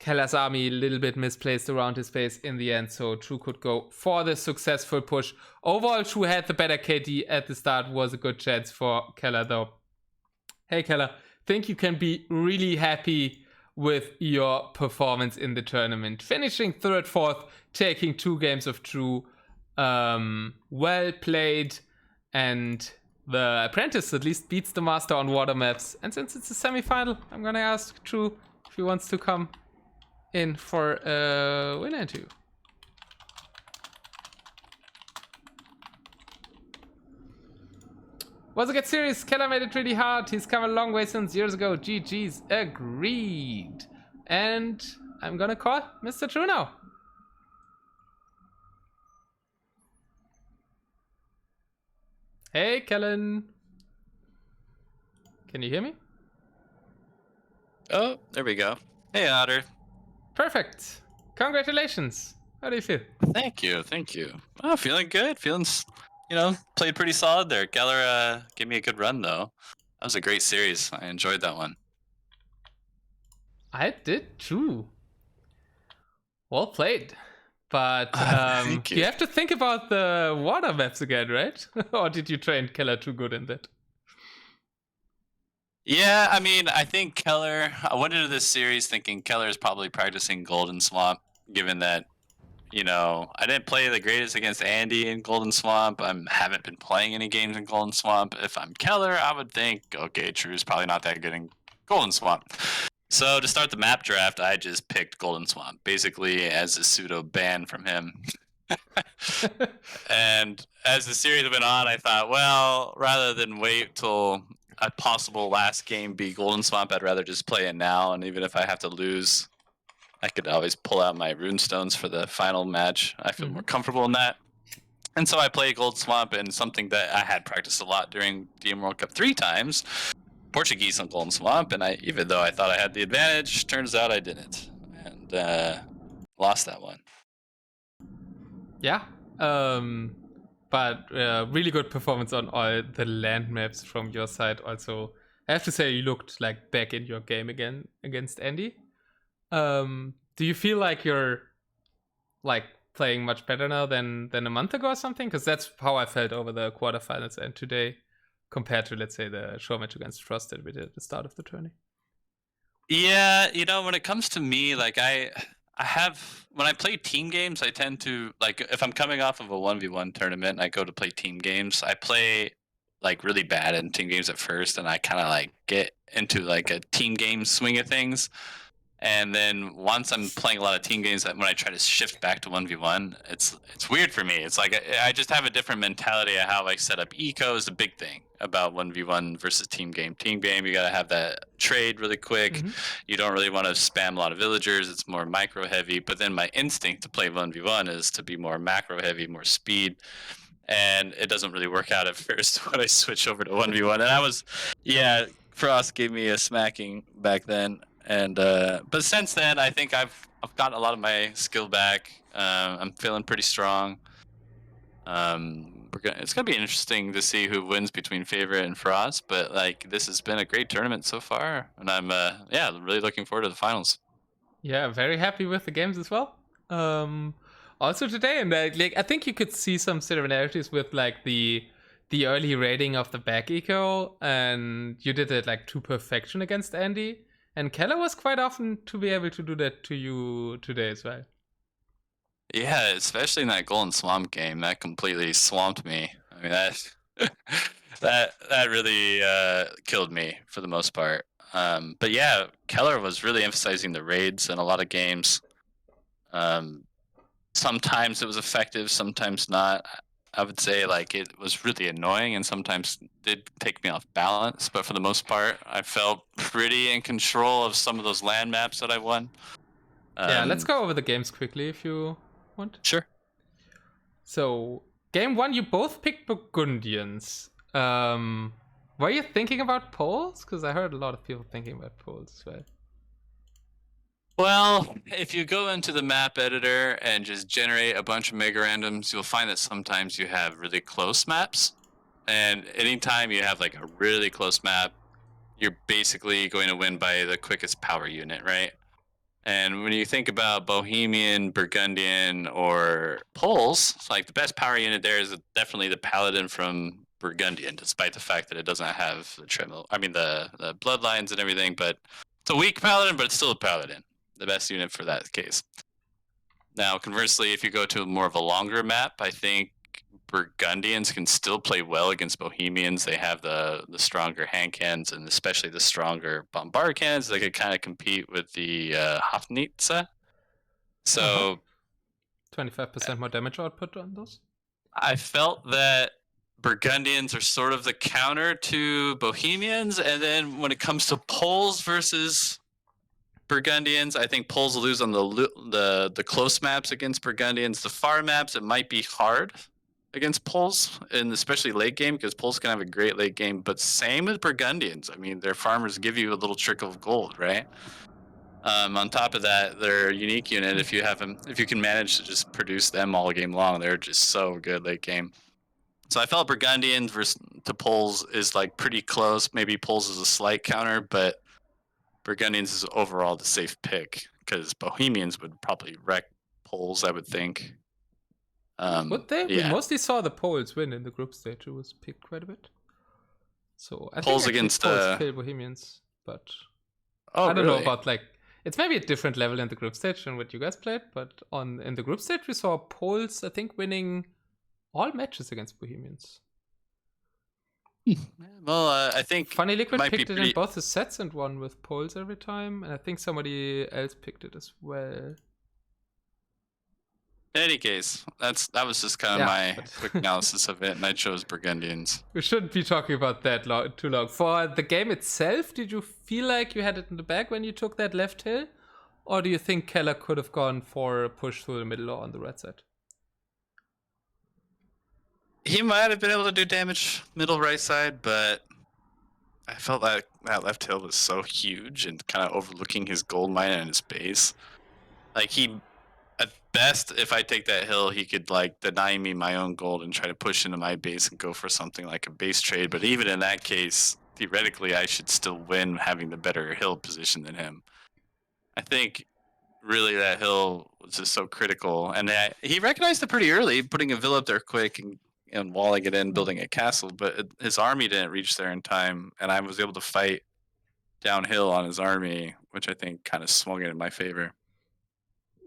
Kelar's army a little bit misplaced around his base in the end, so True could go for the successful push. Overall, True had the better KD at the start, was a good chance for Kelar though. Hey Kelar, think you can be really happy with your performance in the tournament. Finishing 3rd, 4th, taking 2 games of True. Well played, and the Apprentice at least beats the Master on water maps. And since it's a semi-final, I'm gonna ask True if he wants to come in for a win and two. Was a good series. Kelar made it really hard. He's come a long way since years ago. GG's. Agreed. And I'm gonna call Mr. True now. Hey, Kellen. Can you hear me? Oh, there we go. Hey, Otter. Perfect. Congratulations. How do you feel? Thank you. Oh, feeling good. Played pretty solid there. Kelar gave me a good run, though. That was a great series. I enjoyed that one. I did too. Well played. But Thank you. you have to think about the water maps again, right? Or did you train Kelar too good in that? Yeah, I mean, I think Kelar... I went into this series thinking Kelar is probably practicing Golden Swamp, given that, I didn't play the greatest against Andy in Golden Swamp. I haven't been playing any games in Golden Swamp. If I'm Kelar, I would think, okay, True's probably not that good in Golden Swamp. So to start the map draft, I just picked Golden Swamp, basically as a pseudo ban from him. And as the series went on, I thought, well, rather than wait till a possible last game be Golden Swamp, I'd rather just play it now. And even if I have to lose, I could always pull out my runestones for the final match. I feel more comfortable in that. And so I played Gold Swamp, and something that I had practiced a lot during DM World Cup 3 times, Portuguese on Golden Swamp, and even though I thought I had the advantage, turns out I didn't, and lost that one. Yeah, but really good performance on all the land maps from your side. Also, I have to say you looked like back in your game again against Andy. Do you feel like you're like playing much better now than a month ago or something? Because that's how I felt over the quarterfinals and today, compared to, let's say, the show match against Frost that we did at the start of the tourney. Yeah, when it comes to me, like I have, when I play team games, I tend to, like, if I'm coming off of a 1v1 tournament and I go to play team games, I play like really bad in team games at first, and I kind of like get into like a team game swing of things. And then once I'm playing a lot of team games, when I try to shift back to 1v1, it's weird for me. It's like I just have a different mentality of how I set up eco is the big thing about 1v1 versus team game. Team game, you got to have that trade really quick. You don't really want to spam a lot of villagers. It's more micro heavy. But then my instinct to play 1v1 is to be more macro heavy, more speed. And it doesn't really work out at first when I switch over to 1v1. And Frost gave me a smacking back then. And but since then, I think I've gotten a lot of my skill back. I'm feeling pretty strong. It's gonna be interesting to see who wins between Favorite and Frost. But like, this has been a great tournament so far, and I'm really looking forward to the finals. Yeah, very happy with the games as well. Also today, and I think you could see some similarities with like the early rating of the back eco, and you did it like to perfection against Andy. And Kelar was quite often to be able to do that to you today as well. Yeah, especially in that Golden Swamp game, that completely swamped me. I mean, that really killed me for the most part. But yeah, Kelar was really emphasizing the raids in a lot of games. Sometimes it was effective, sometimes not. I would say like it was really annoying and sometimes did take me off balance, but for the most part, I felt pretty in control of some of those land maps that I won. Yeah, let's go over the games quickly if you want. Sure. So, game 1, you both picked Burgundians. Were you thinking about Poles? Because I heard a lot of people thinking about Poles as well. Well, if you go into the map editor and just generate a bunch of MegaRandoms, you'll find that sometimes you have really close maps. And anytime you have like a really close map, you're basically going to win by the quickest power unit, right? And when you think about Bohemian, Burgundian, or Poles, like the best power unit there is definitely the Paladin from Burgundian, despite the fact that it doesn't have the bloodlines and everything, but it's a weak Paladin, but it's still a Paladin. The best unit for that case. Now, conversely, if you go to more of a longer map, I think Burgundians can still play well against Bohemians. They have the stronger hand cannons and especially the stronger bombard cannons. They could kind of compete with the Hafnitsa. So 25% more damage output on those. I felt that Burgundians are sort of the counter to Bohemians, and then when it comes to Poles versus Burgundians, I think Poles will lose on the close maps against Burgundians. The far maps, it might be hard against Poles, and especially late game, because Poles can have a great late game. But same with Burgundians. I mean, their farmers give you a little trickle of gold, right? On top of that, they're a unique unit. If you can manage to just produce them all game long, they're just so good late game. So I felt Burgundians versus to Poles is like pretty close. Maybe Poles is a slight counter, but Burgundians is overall the safe pick because Bohemians would probably wreck Poles, I would think. Would they? Yeah. We mostly saw the Poles win in the group stage. It was picked quite a bit. So I Poles think against Poles kill Bohemians, but oh, I don't really? know about like it's maybe a different level in the group stage than what you guys played. But in the group stage we saw Poles, I think, winning all matches against Bohemians. Well, I think Funny Liquid might be picked it pretty- in both the sets and won with Poles every time, and I think somebody else picked it as well. In any case, that was just kind of my quick analysis of it, and I chose Burgundians. We shouldn't be talking about that too long. For the game itself, did you feel like you had it in the bag when you took that left hill? Or do you think Kelar could have gone for a push through the middle or on the right side? He might have been able to do damage middle right side, but I felt like that left hill was so huge and kind of overlooking his gold mine and his base. Like he, at best, if I take that hill, he could like deny me my own gold and try to push into my base and go for something like a base trade. But even in that case, theoretically, I should still win having the better hill position than him. I think really that hill was just so critical, and he recognized it pretty early, putting a villa up there quick and walling it in, building a castle. But his army didn't reach there in time, and I was able to fight downhill on his army, which I think kind of swung it in my favor.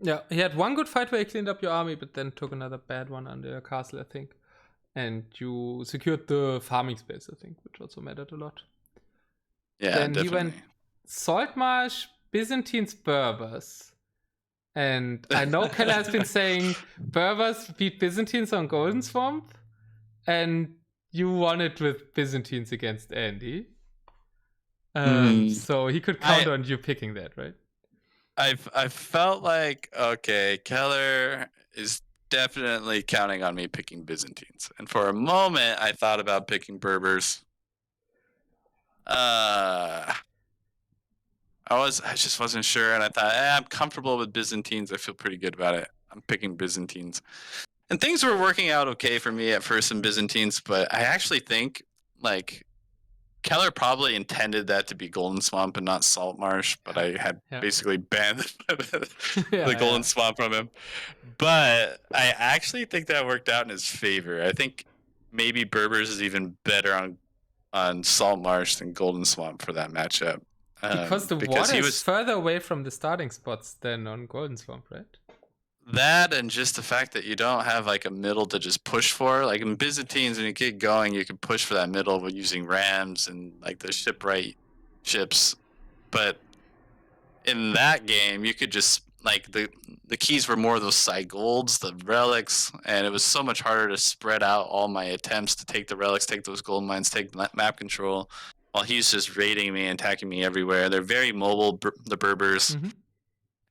Yeah, he had one good fight where he cleaned up your army, but then took another bad one under your castle, I think. And you secured the farming space, I think, which also mattered a lot. Yeah, then definitely. he went Saltmarsh, Byzantines, Berbers. And I know Kelar has been saying Berbers beat Byzantines on Golden Swamp, and you won it with Byzantines against Andy. So he could count on you picking that, right? I felt like, okay, Kelar is definitely counting on me picking Byzantines. And for a moment, I thought about picking Berbers. I just wasn't sure, and I thought, I'm comfortable with Byzantines. I feel pretty good about it. I'm picking Byzantines. And things were working out okay for me at first in Byzantines, but I actually think, like, Kelar probably intended that to be Golden Swamp and not Salt Marsh, but I had basically banned the Golden Swamp from him. But I actually think that worked out in his favor. I think maybe Berbers is even better on Salt Marsh than Golden Swamp for that matchup. Because the water is further away from the starting spots than on Golden Swamp, right? That and just the fact that you don't have like a middle to just push for. Like in Byzantines, when you get going, you can push for that middle with using rams and like the shipwright ships. But in that game, you could just like the keys were more of those side golds, the relics, and it was so much harder to spread out all my attempts to take the relics, take those gold mines, take map control, while he's just raiding me and attacking me everywhere. They're very mobile, the Berbers,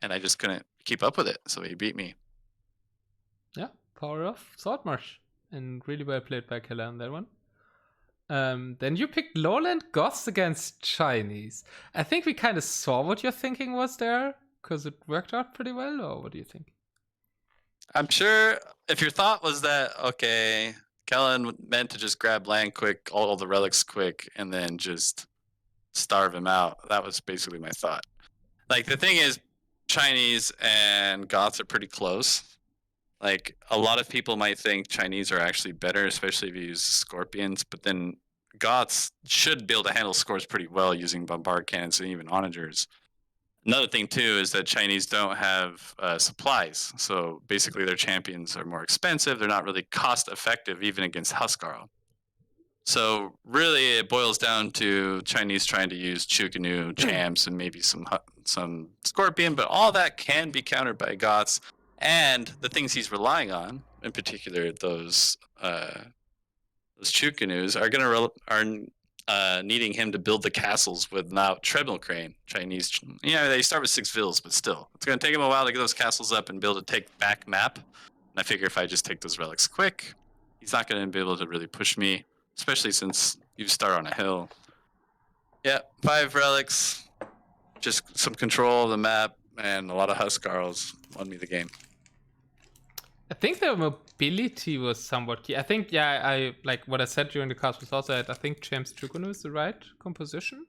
and I just couldn't keep up with it, so he beat me. Yeah, power of Saltmarsh, and really well played by Kelar on that one. Then you picked Lowland Goths against Chinese. I think we kind of saw what your thinking was there, because it worked out pretty well, or what do you think? I'm sure if your thought was that, okay, Kellen meant to just grab land quick, all the relics quick, and then just starve him out, that was basically my thought. Like, the thing is, Chinese and Goths are pretty close. Like, a lot of people might think Chinese are actually better, especially if you use Scorpions, but then Goths should be able to handle scores pretty well using bombard cannons and even onagers. Another thing, too, is that Chinese don't have supplies. So basically their champions are more expensive. They're not really cost effective, even against Huskarl. So really, it boils down to Chinese trying to use Chukanu, Champs, and maybe some Scorpion, but all that can be countered by Goths. And the things he's relying on, in particular those Chukanus, are needing him to build the castles with now treadmill crane. Chinese, they start with 6 vills, but still, it's going to take him a while to get those castles up and build a take-back map. And I figure if I just take those relics quick, he's not going to be able to really push me, especially since you start on a hill. Yeah, 5 relics, just some control of the map, and a lot of Huskarls won me the game. I think the mobility was somewhat key. I think, I like what I said during the cast was also that I think Champs Chukunu is the right composition.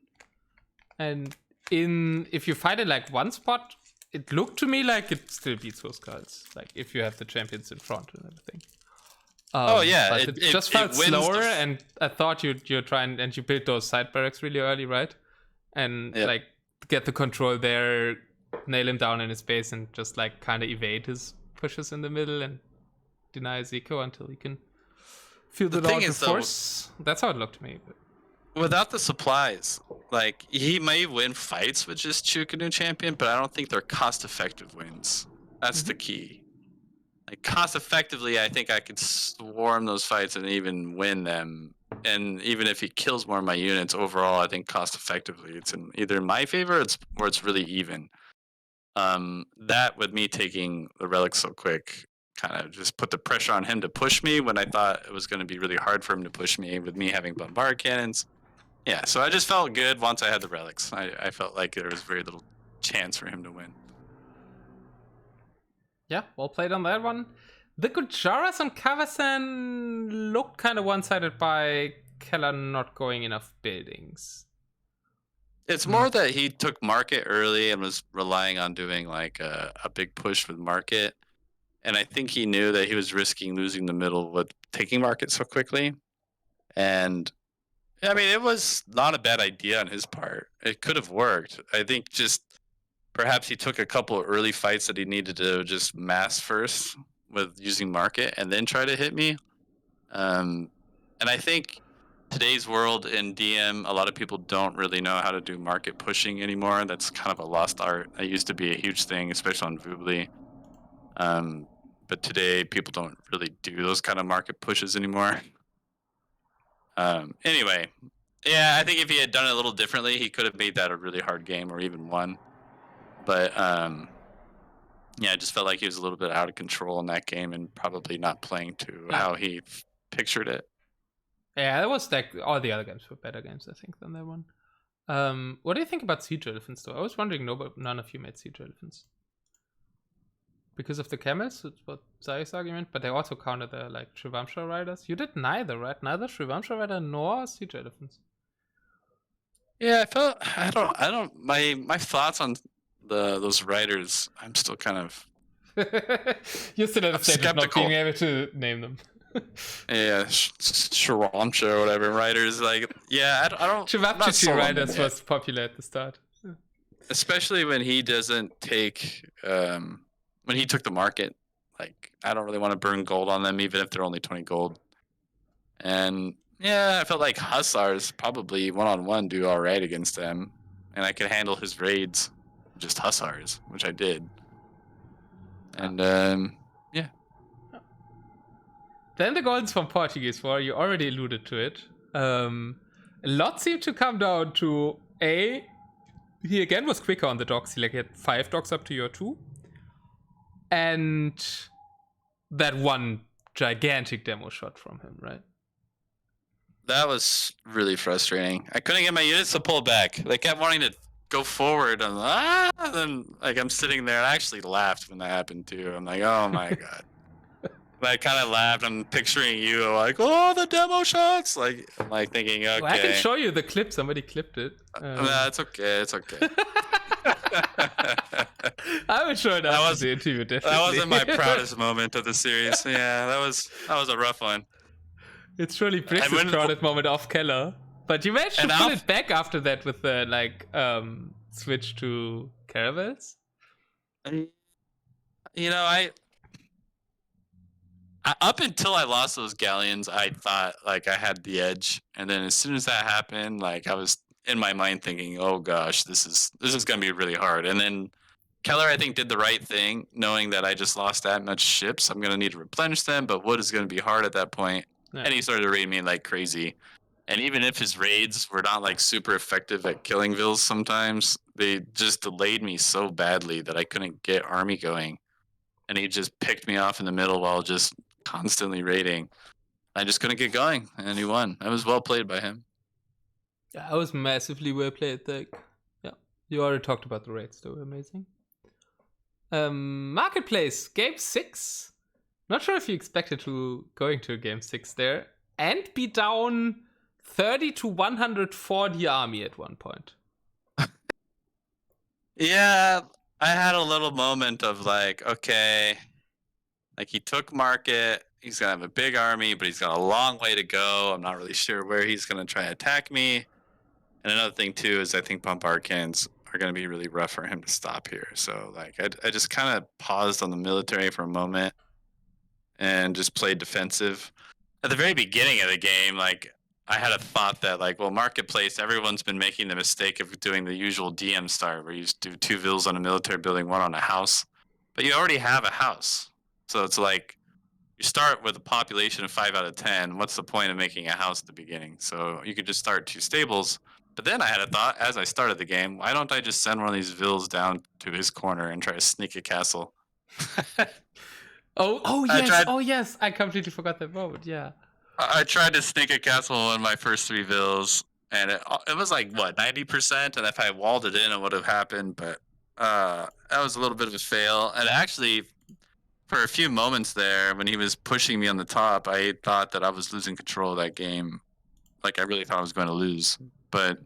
And if you fight it like one spot, it looked to me like it still beats Huskarls. Like if you have the champions in front and everything. But it just felt slower, and I thought you're trying, and you built those side barracks really early, right? And like get the control there, nail him down in his base, and just like kind of evade his pushes in the middle and deny Zico until he can feel the launch of force. That's how it looked to me. But without the supplies, like he may win fights with just Chukanu champion, but I don't think they're cost-effective wins. That's the key. Like cost effectively, I think I could swarm those fights and even win them. And even if he kills more of my units, overall, I think cost effectively, it's in either my favor or it's really even. That with me taking the relics so quick, kind of just put the pressure on him to push me when I thought it was going to be really hard for him to push me with me having bombard cannons. Yeah, so I just felt good once I had the relics. I felt like there was very little chance for him to win. Yeah, well played on that one. The Gujaras on Kavasan looked kind of one-sided by Kelar not going enough buildings. It's more that he took market early and was relying on doing like a big push with market. And I think he knew that he was risking losing the middle with taking market so quickly. And I mean, it was not a bad idea on his part. It could have worked. I think just perhaps he took a couple of early fights that he needed to just mass first with using market and then try to hit me. And I think today's world in DM, a lot of people don't really know how to do market pushing anymore. That's kind of a lost art. It used to be a huge thing, especially on Voobly. But today, people don't really do those kind of market pushes anymore. Anyway, yeah, I think if he had done it a little differently, he could have made that a really hard game or even won. But yeah, I just felt like he was a little bit out of control in that game and probably not playing to how he pictured it. Yeah, that was like all the other games were better games, I think, than that one. What do you think about siege elephants, though? I was wondering, none of you made siege elephants because of the camels. That's what Zayu's argument, but they also counted the like Shrivamsha riders. You did neither, right? Neither Shrivamsha rider nor siege elephants. Yeah, I don't. My thoughts on those riders, I'm still kind of. You're still at a state of not being able to name them. Yeah, Shramcha or whatever riders, like, yeah, I don't. Chivapchichi riders was popular at the start, especially when he doesn't take when he took the market. Like, I don't really want to burn gold on them, even if they're only 20 gold. And yeah, I felt like Huskarls probably one-on-one do all right against them, and I could handle his raids, just Huskarls, which I did. And yeah. Then the Goldens from Portuguese War, you already alluded to it. A lot seemed to come down to he again was quicker on the docks. He had 5 docks up to your 2. And that one gigantic demo shot from him, right? That was really frustrating. I couldn't get my units to pull back. They kept wanting to go forward, and then like I'm sitting there, and I actually laughed when that happened too. I'm like, oh my god. I kind of laughed. I'm picturing you like, oh, the demo shots. Like, I'm like thinking, okay. Well, I can show you the clip. Somebody clipped it. Nah, it's okay. It's okay. I would show it after the interview. Definitely. That wasn't my proudest moment of the series. Yeah, that was a rough one. It's really Brix's proudest moment off Kelar. But you managed to pull it back after that with the switch to caravels. You know, Up until I lost those galleons, I thought like I had the edge, and then as soon as that happened, like I was in my mind thinking, "Oh gosh, this is gonna be really hard." And then Keller, I think, did the right thing, knowing that I just lost that much ships. I'm gonna need to replenish them, but wood is gonna be hard at that point. Yeah. And he started raiding me like crazy. And even if his raids were not like super effective at killing vills, sometimes they just delayed me so badly that I couldn't get army going. And he just picked me off in the middle while just constantly raiding. I just couldn't get going, and he won. That was well played by him. Yeah, I was massively well played. Like, yeah, you already talked about the raids, though. Amazing. Marketplace, game 6. Not sure if you expected to going to game 6 there and be down 30 to 140 army at one point. Yeah, I had a little moment of like, okay, like he took market. He's gonna have a big army, but he's got a long way to go. I'm not really sure where he's gonna try to attack me. And another thing too is I think bombard cannons are going to be really rough for him to stop here. So like I just kind of paused on the military for a moment and just played defensive. At the very beginning of the game, like I had a thought that like, well, marketplace, everyone's been making the mistake of doing the usual DM start where you just do 2 vills on a military building, 1 on a house, but you already have a house. So it's like you start with a population of 5 out of 10. What's the point of making a house at the beginning? So you could just start 2 stables. But then I had a thought as I started the game, why don't I just send one of these vills down to his corner and try to sneak a castle? Oh yes, I completely forgot that moment. Yeah. I tried to sneak a castle on my first 3 vills, and it was like, what, 90%? And if I walled it in, it would have happened, but that was a little bit of a fail. And actually, for a few moments there, when he was pushing me on the top, I thought that I was losing control of that game. Like, I really thought I was going to lose. But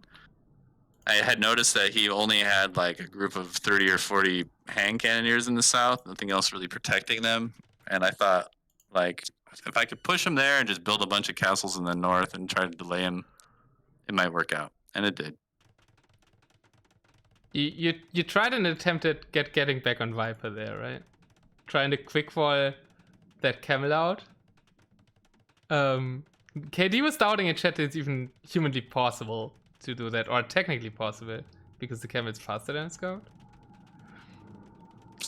I had noticed that he only had like a group of 30 or 40 hand cannoneers in the south, nothing else really protecting them. And I thought, like, if I could push him there and just build a bunch of castles in the north and try to delay him, it might work out. And it did. You tried an attempt at getting back on Viper there, right? Trying to quick wall that camel out. KD was doubting in chat that it's even humanly possible to do that, or technically possible, because the camel is faster than a scout.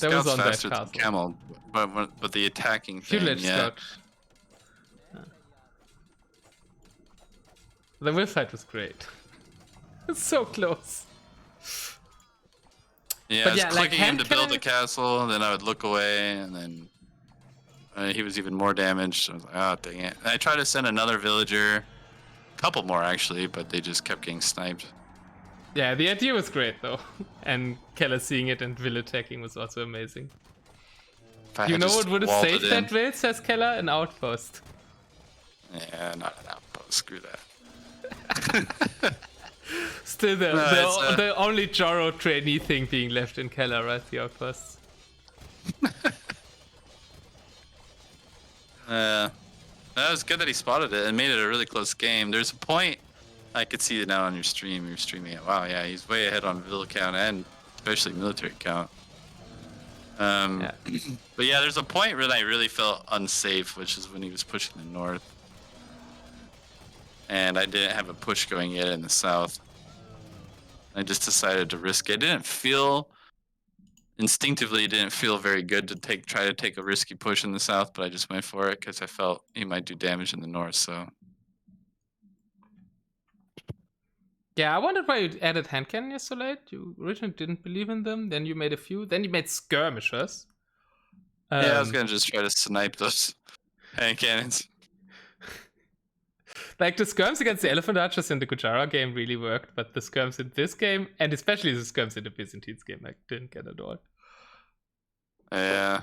That was on that faster than castle. camel, but the attacking thing, Feudal scout. Yeah. The will fight was great. It's so close. Yeah, But I was yeah, like, clicking him hand to build the cannon- castle, and then I would look away, and then he was even more damaged. I was like, oh, dang it. And I tried to send another villager, a couple more actually, but they just kept getting sniped. Yeah, the idea was great though, and Keller seeing it and will attacking was also amazing. If I You had know just what would have walled saved it that in- will, says Keller? An outpost. Yeah, not an outpost. Screw that. Still the, No, it's, the only Joro trainee thing being left in Keller, right? The outposts. That was good that he spotted it and made it a really close game. There's a point, I could see it now on your stream. You're streaming it. Wow, yeah, he's way ahead on vill count and especially military count. Yeah. But yeah, there's a point where I really felt unsafe, which is when he was pushing the north. And I didn't have a push going yet in the south. I just decided to risk it. It didn't feel instinctively, it didn't feel very good to try to take a risky push in the south, but I just went for it because I felt he might do damage in the north. So Yeah, I wondered why you added hand cannons so late. You originally didn't believe in them, then you made a few, then you made skirmishers. yeah, I was gonna just try to snipe those hand cannons. Like the skirms against the elephant archers in the Gujara game really worked, but the skirms in this game, and especially the skirms in the Byzantines game, I didn't get at all. Yeah.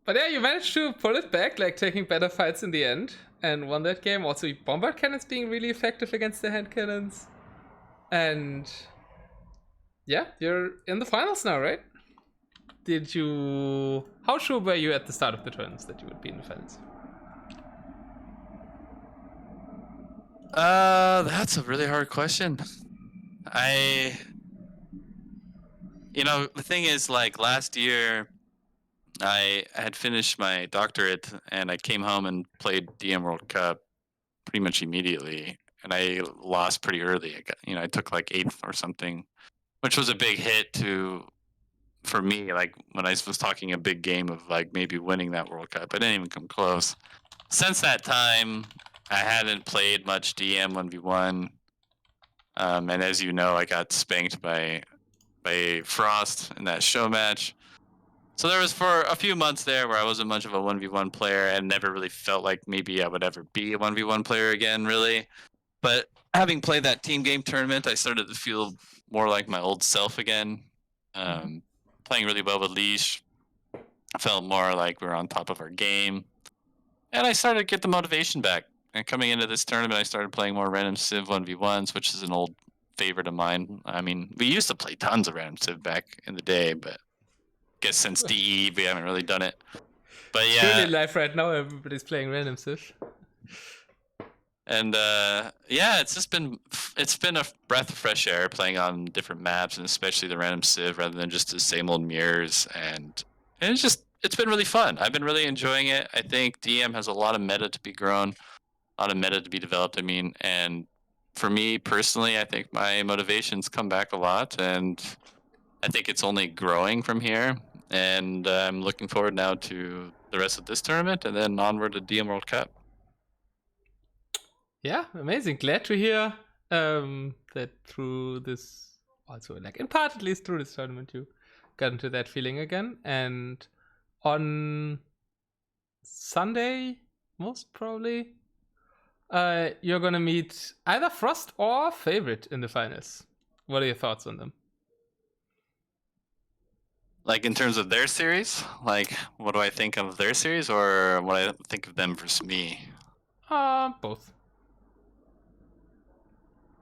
But yeah, you managed to pull it back, like taking better fights in the end, and won that game. Also, bombard cannons being really effective against the hand cannons. And yeah, you're in the finals now, right? How sure were you at the start of the tournaments that you would be in the finals? That's a really hard question. You know, the thing is, like last year, I had finished my doctorate, and I came home and played DM World Cup pretty much immediately, and I lost pretty early. I took like 8th or something, which was a big hit for me. Like when I was talking a big game of like maybe winning that World Cup, I didn't even come close. Since that time, I hadn't played much DM 1v1, and as you know, I got spanked by Frost in that show match. So there was for a few months there where I wasn't much of a 1v1 player and never really felt like maybe I would ever be a 1v1 player again, really. But having played that team game tournament, I started to feel more like my old self again. Playing really well with Leash. I felt more like we were on top of our game. And I started to get the motivation back. And coming into this tournament, I started playing more random Civ 1v1s, which is an old favorite of mine. I mean, we used to play tons of random Civ back in the day, but I guess since DE, we haven't really done it. But yeah. Currently in life right now, everybody's playing random Civ. And yeah, it's been a breath of fresh air playing on different maps, and especially the random Civ rather than just the same old mirrors. And it's been really fun. I've been really enjoying it. I think DM has a lot of meta to be grown, a lot of meta to be developed. I mean, and for me personally, I think my motivations come back a lot, and I think it's only growing from here. And I'm looking forward now to the rest of this tournament, and then onward to DM World Cup. Yeah, amazing. Glad to hear that through this, also like in part at least through this tournament, you got into that feeling again. And on Sunday, most probably, you're gonna meet either Frost or Favorite in the finals. What are your thoughts on them? Like in terms of their series, like what do I think of their series, or what I think of them versus me? Both.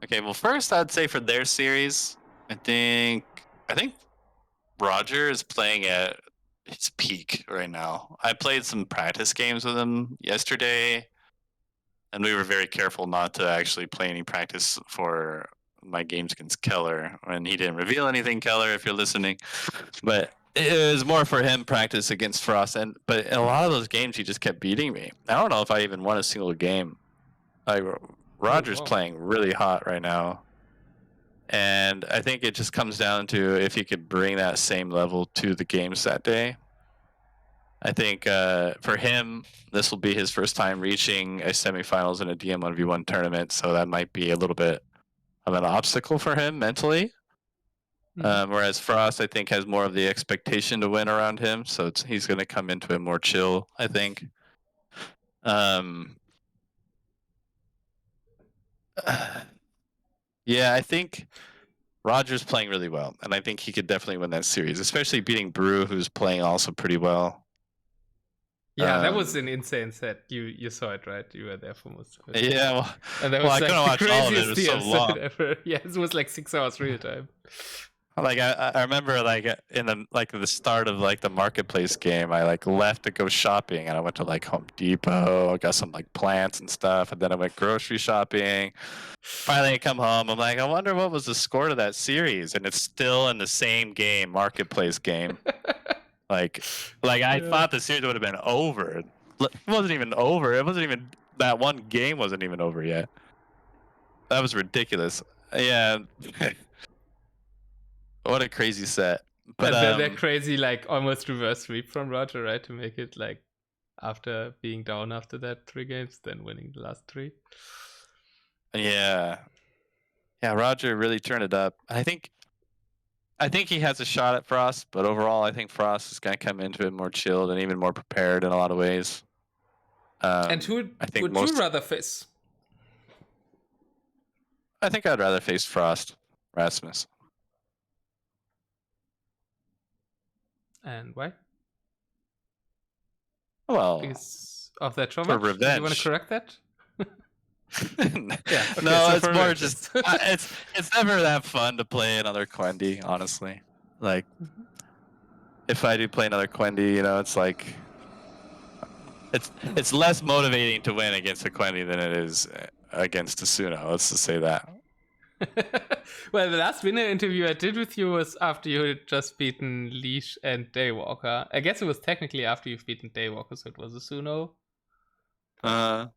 Okay, well, first I'd say for their series, I think Roger is playing at his peak right now. I played some practice games with him yesterday, and we were very careful not to actually play any practice for my games against Kelar, and he didn't reveal anything, Kelar, if you're listening. But it was more for him practice against Frost, but in a lot of those games he just kept beating me. I don't know if I even won a single game. Roger's playing really hot right now. And I think it just comes down to if he could bring that same level to the games that day. I think for him, this will be his first time reaching a semifinals in a DM 1v1 tournament, so that might be a little bit of an obstacle for him mentally. Whereas Frost, I think, has more of the expectation to win around him, so he's going to come into it more chill, I think. Yeah, I think Roger's playing really well, and I think he could definitely win that series, especially beating Brew, who's playing also pretty well. Yeah, that was an insane set. You saw it, right? You were there for most of it. Yeah, well, and that was I like couldn't watch all of it. It was so long. Ever. Yeah, it was like 6 hours real time. Like I remember like in the start of like the marketplace game, I like left to go shopping, and I went to like Home Depot, I got some like plants and stuff, and then I went grocery shopping. Finally I come home, I'm like, I wonder what was the score to that series, and it's still in the same game, marketplace game. like I thought the series would have been over. It wasn't even over. It wasn't even, that one game wasn't even over yet. That was ridiculous. Yeah. What a crazy set. But and then that crazy like almost reverse sweep from Roger, right? To make it like after being down after that 3 games, then winning the last 3. Yeah. Yeah, Roger really turned it up. I think he has a shot at Frost, but overall I think Frost is gonna come into it more chilled and even more prepared in a lot of ways. And who would you rather face? I think I'd rather face Frost, Rasmus. And why? Well, because of that trauma. For revenge. Do you want to correct that? Yeah. Okay, no, so it's more just it's never that fun to play another Quendi, honestly. Like, if I do play another Quendi, it's like it's less motivating to win against a Quendi than it is against a Suno. Let's just say that. Well, the last winner interview I did with you was after you had just beaten Leash and Daywalker. I guess it was technically after you've beaten Daywalker, so it was a Suno. I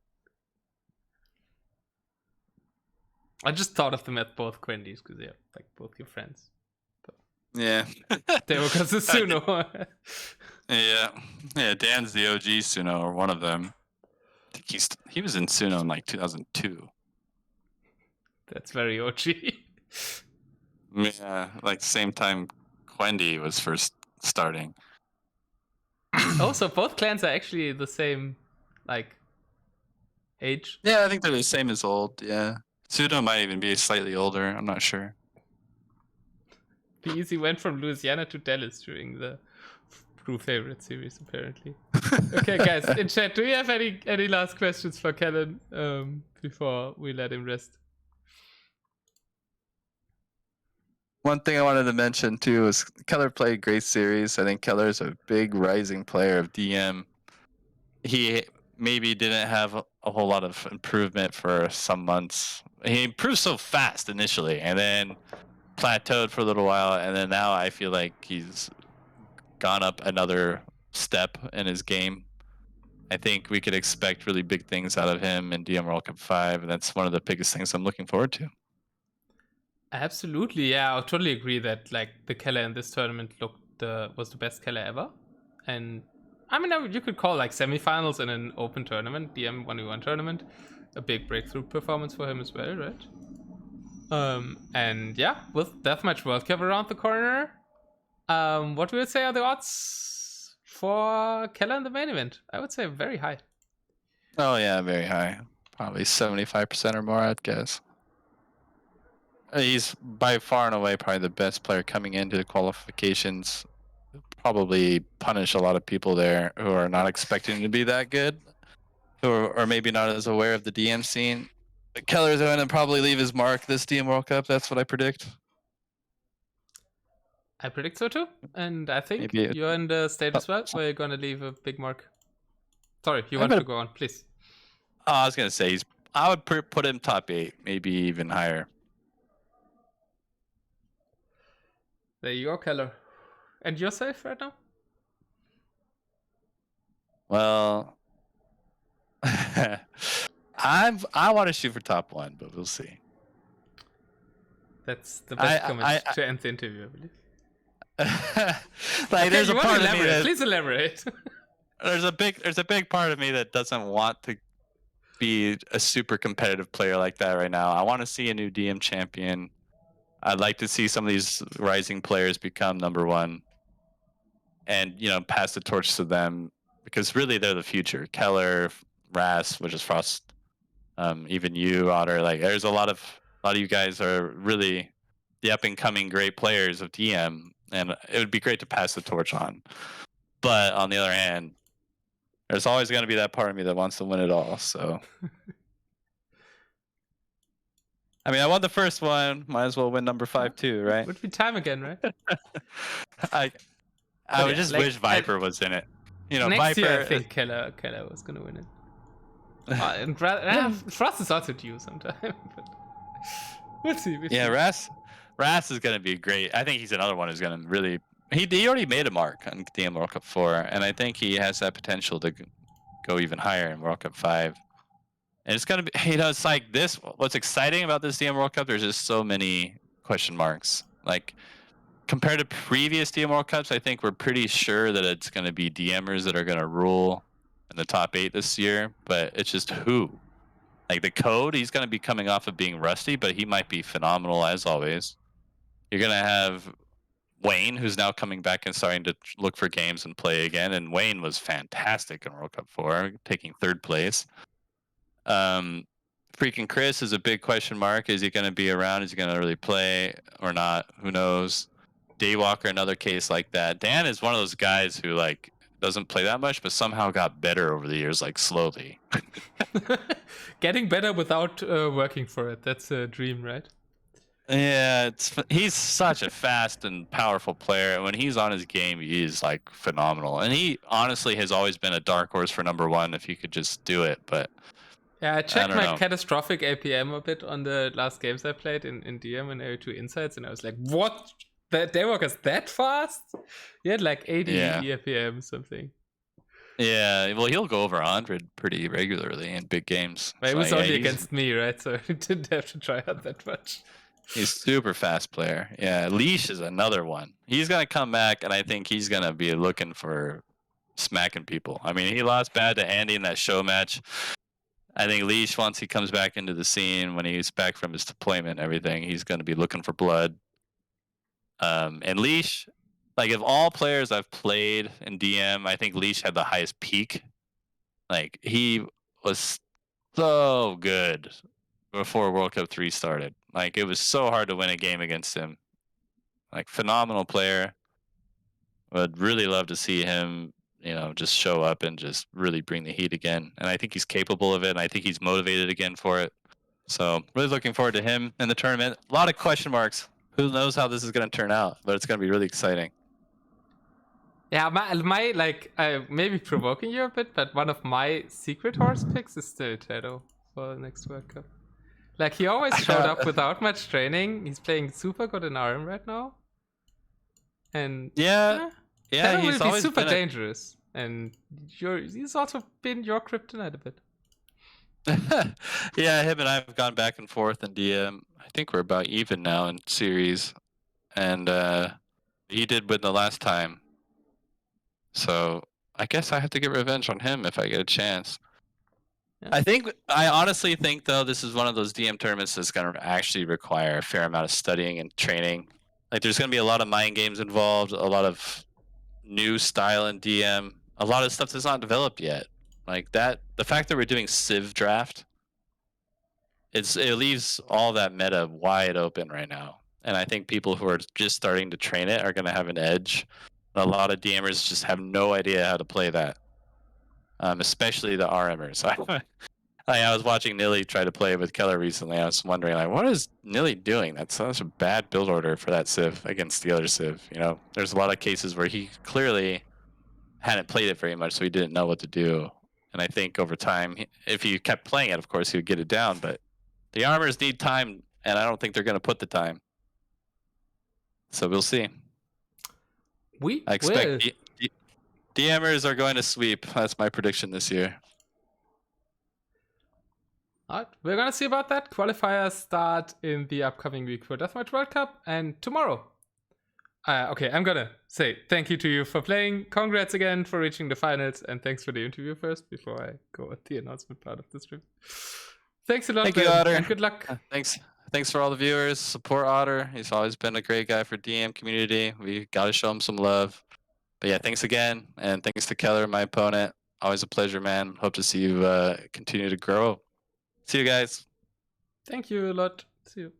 just thought of them as both Quendies because they're like both your friends. Yeah. Daywalker's a Suno. Yeah, Dan's the OG Suno, or one of them. I think he was in Suno in like 2002. That's very OG. Yeah, like same time Quendi was first starting. Oh, so both clans are actually the same, like, age? Yeah, I think they're the same as old, yeah. Suno might even be slightly older, I'm not sure. Easy went from Louisiana to Dallas during the Brew Favorite series, apparently. Okay, guys, in chat, do you have any last questions for Kellen before we let him rest? One thing I wanted to mention too is Kelar played great series. I think Kelar is a big rising player of DM. He maybe didn't have a whole lot of improvement for some months. He improved so fast initially, and then plateaued for a little while, and then now I feel like he's gone up another step in his game. I think we could expect really big things out of him in DM World Cup 5, and that's one of the biggest things I'm looking forward to. Absolutely, yeah, I totally agree that like the Keller in this tournament was the best Keller ever, and I mean you could call like semifinals in an open tournament, DM 1v1 tournament, a big breakthrough performance for him as well, right? And yeah, with Deathmatch World Cup around the corner, what would you say are the odds for Keller in the main event? I would say very high. Oh yeah, very high. Probably 75% or more, I'd guess. He's by far and away probably the best player coming into the qualifications. Probably punish a lot of people there who are not expecting to be that good, who are maybe not as aware of the DM scene. Keller's going to probably leave his mark this DM World Cup. That's what I predict. I predict so too, and I think Maybe you're in the state as well where you're going to leave a big mark. Sorry, you want to go on, please. Oh, I was going to say I would put him top 8, maybe even higher. There you go, Keller. And you're safe right now? Well, I want to shoot for top 1, but we'll see. That's the best comment to end the interview, I believe. Like, okay, there's a part of me that, please elaborate. there's a big part of me that doesn't want to be a super competitive player like that right now. I want to see a new DM champion. I'd like to see some of these rising players become #1 and, pass the torch to them, because really they're the future. Kelar, Ras, which is Frost, even you, Otter. Like, there's a lot of you guys are really the up and coming great players of DM, and it would be great to pass the torch on. But on the other hand, there's always going to be that part of me that wants to win it all. So, I mean, I won the first one. Might as well win #5 too, right? Would be time again, right? I would just wish Viper was in it. Next Viper. year, I think Keller was gonna win it. And Frost is also due sometime. But we'll see. Yeah, Ras is gonna be great. I think he's another one who's gonna really. He already made a mark on DM World Cup 4, and I think he has that potential to go even higher in World Cup 5. And it's gonna be, it's like this. What's exciting about this DM World Cup? There's just so many question marks. Like, compared to previous DM World Cups, I think we're pretty sure that it's going to be DMers that are going to rule in the top 8 this year, but it's just who. Like, the Code, he's going to be coming off of being rusty, but he might be phenomenal as always. You're going to have Wayne, who's now coming back and starting to look for games and play again, and Wayne was fantastic in World Cup 4, taking 3rd place. Freaking Chris is a big question mark. Is he going to be around? Is he going to really play or not? Who knows? Daywalker, another case like that. Dan is one of those guys who like doesn't play that much, but somehow got better over the years, like slowly. Getting better without working for it. That's a dream, right? Yeah, he's such a fast and powerful player. And when he's on his game, he is like phenomenal. And he honestly has always been a dark horse for #1 if he could just do it. But Yeah, I checked don't my know. catastrophic APM a bit on the last games I played in DM and Area 2 Insights, and I was like, what? That Daywalker's that fast? He had like 80 Yeah. APM something. Yeah, well, he'll go over 100 pretty regularly in big games. But it So, was yeah, only against me, right? So I didn't have to try out that much. he's super fast player. Yeah, Leash is another one. He's gonna come back, and I think he's gonna be looking for smacking people. I mean, he lost bad to Andy in that show match. I think Leash, once he comes back into the scene, when he's back from his deployment and everything, he's gonna be looking for blood. And Leash, like, of all players I've played in DM, I think Leash had the highest peak. Like, he was so good before World Cup 3 started. Like, it was so hard to win a game against him. Like, phenomenal player. Would really love to see him, just show up and just really bring the heat again. And I think he's capable of it, and I think he's motivated again for it. So, really looking forward to him in the tournament. A lot of question marks. Who knows how this is going to turn out, but it's going to be really exciting. Yeah, my like, maybe provoking you a bit, but one of my secret horse picks is still Tedo for the next World Cup. Like, he always showed up without much training. He's playing super good in RM right now. And Yeah, Tedo he's will be always super been dangerous. And he's also been your kryptonite a bit. Yeah, him and I have gone back and forth in DM. I think we're about even now in series. And he did win the last time. So I guess I have to get revenge on him if I get a chance. Yeah. I honestly think, though, this is one of those DM tournaments that's going to actually require a fair amount of studying and training. Like, there's going to be a lot of mind games involved, a lot of new style in DM, a lot of stuff that's not developed yet. Like that, the fact that we're doing Civ draft, it leaves all that meta wide open right now. And I think people who are just starting to train it are going to have an edge. A lot of DMers just have no idea how to play that, especially the RMers. I was watching Nilly try to play with Kelar recently. I was wondering, like, what is Nilly doing? That's such a bad build order for that Civ against the other Civ. There's a lot of cases where he clearly hadn't played it very much, so he didn't know what to do. And I think over time, if he kept playing it, of course, he would get it down. But the armors need time, and I don't think they're going to put the time. So we'll see. I expect DMers are going to sweep. That's my prediction this year. All right, we're gonna see about that. Qualifiers start in the upcoming week for Deathmatch World Cup, and tomorrow. Okay, I'm gonna say thank you to you for playing. Congrats again for reaching the finals, and thanks for the interview first before I go at the announcement part of the stream. Thanks a lot, Thank you, Otter. and good luck. Thanks for all the viewers. Support Otter. He's always been a great guy for DM community. We got to show him some love. But yeah, thanks again, and thanks to Kelar, my opponent. Always a pleasure, man. Hope to see you continue to grow. See you guys. Thank you a lot. See you.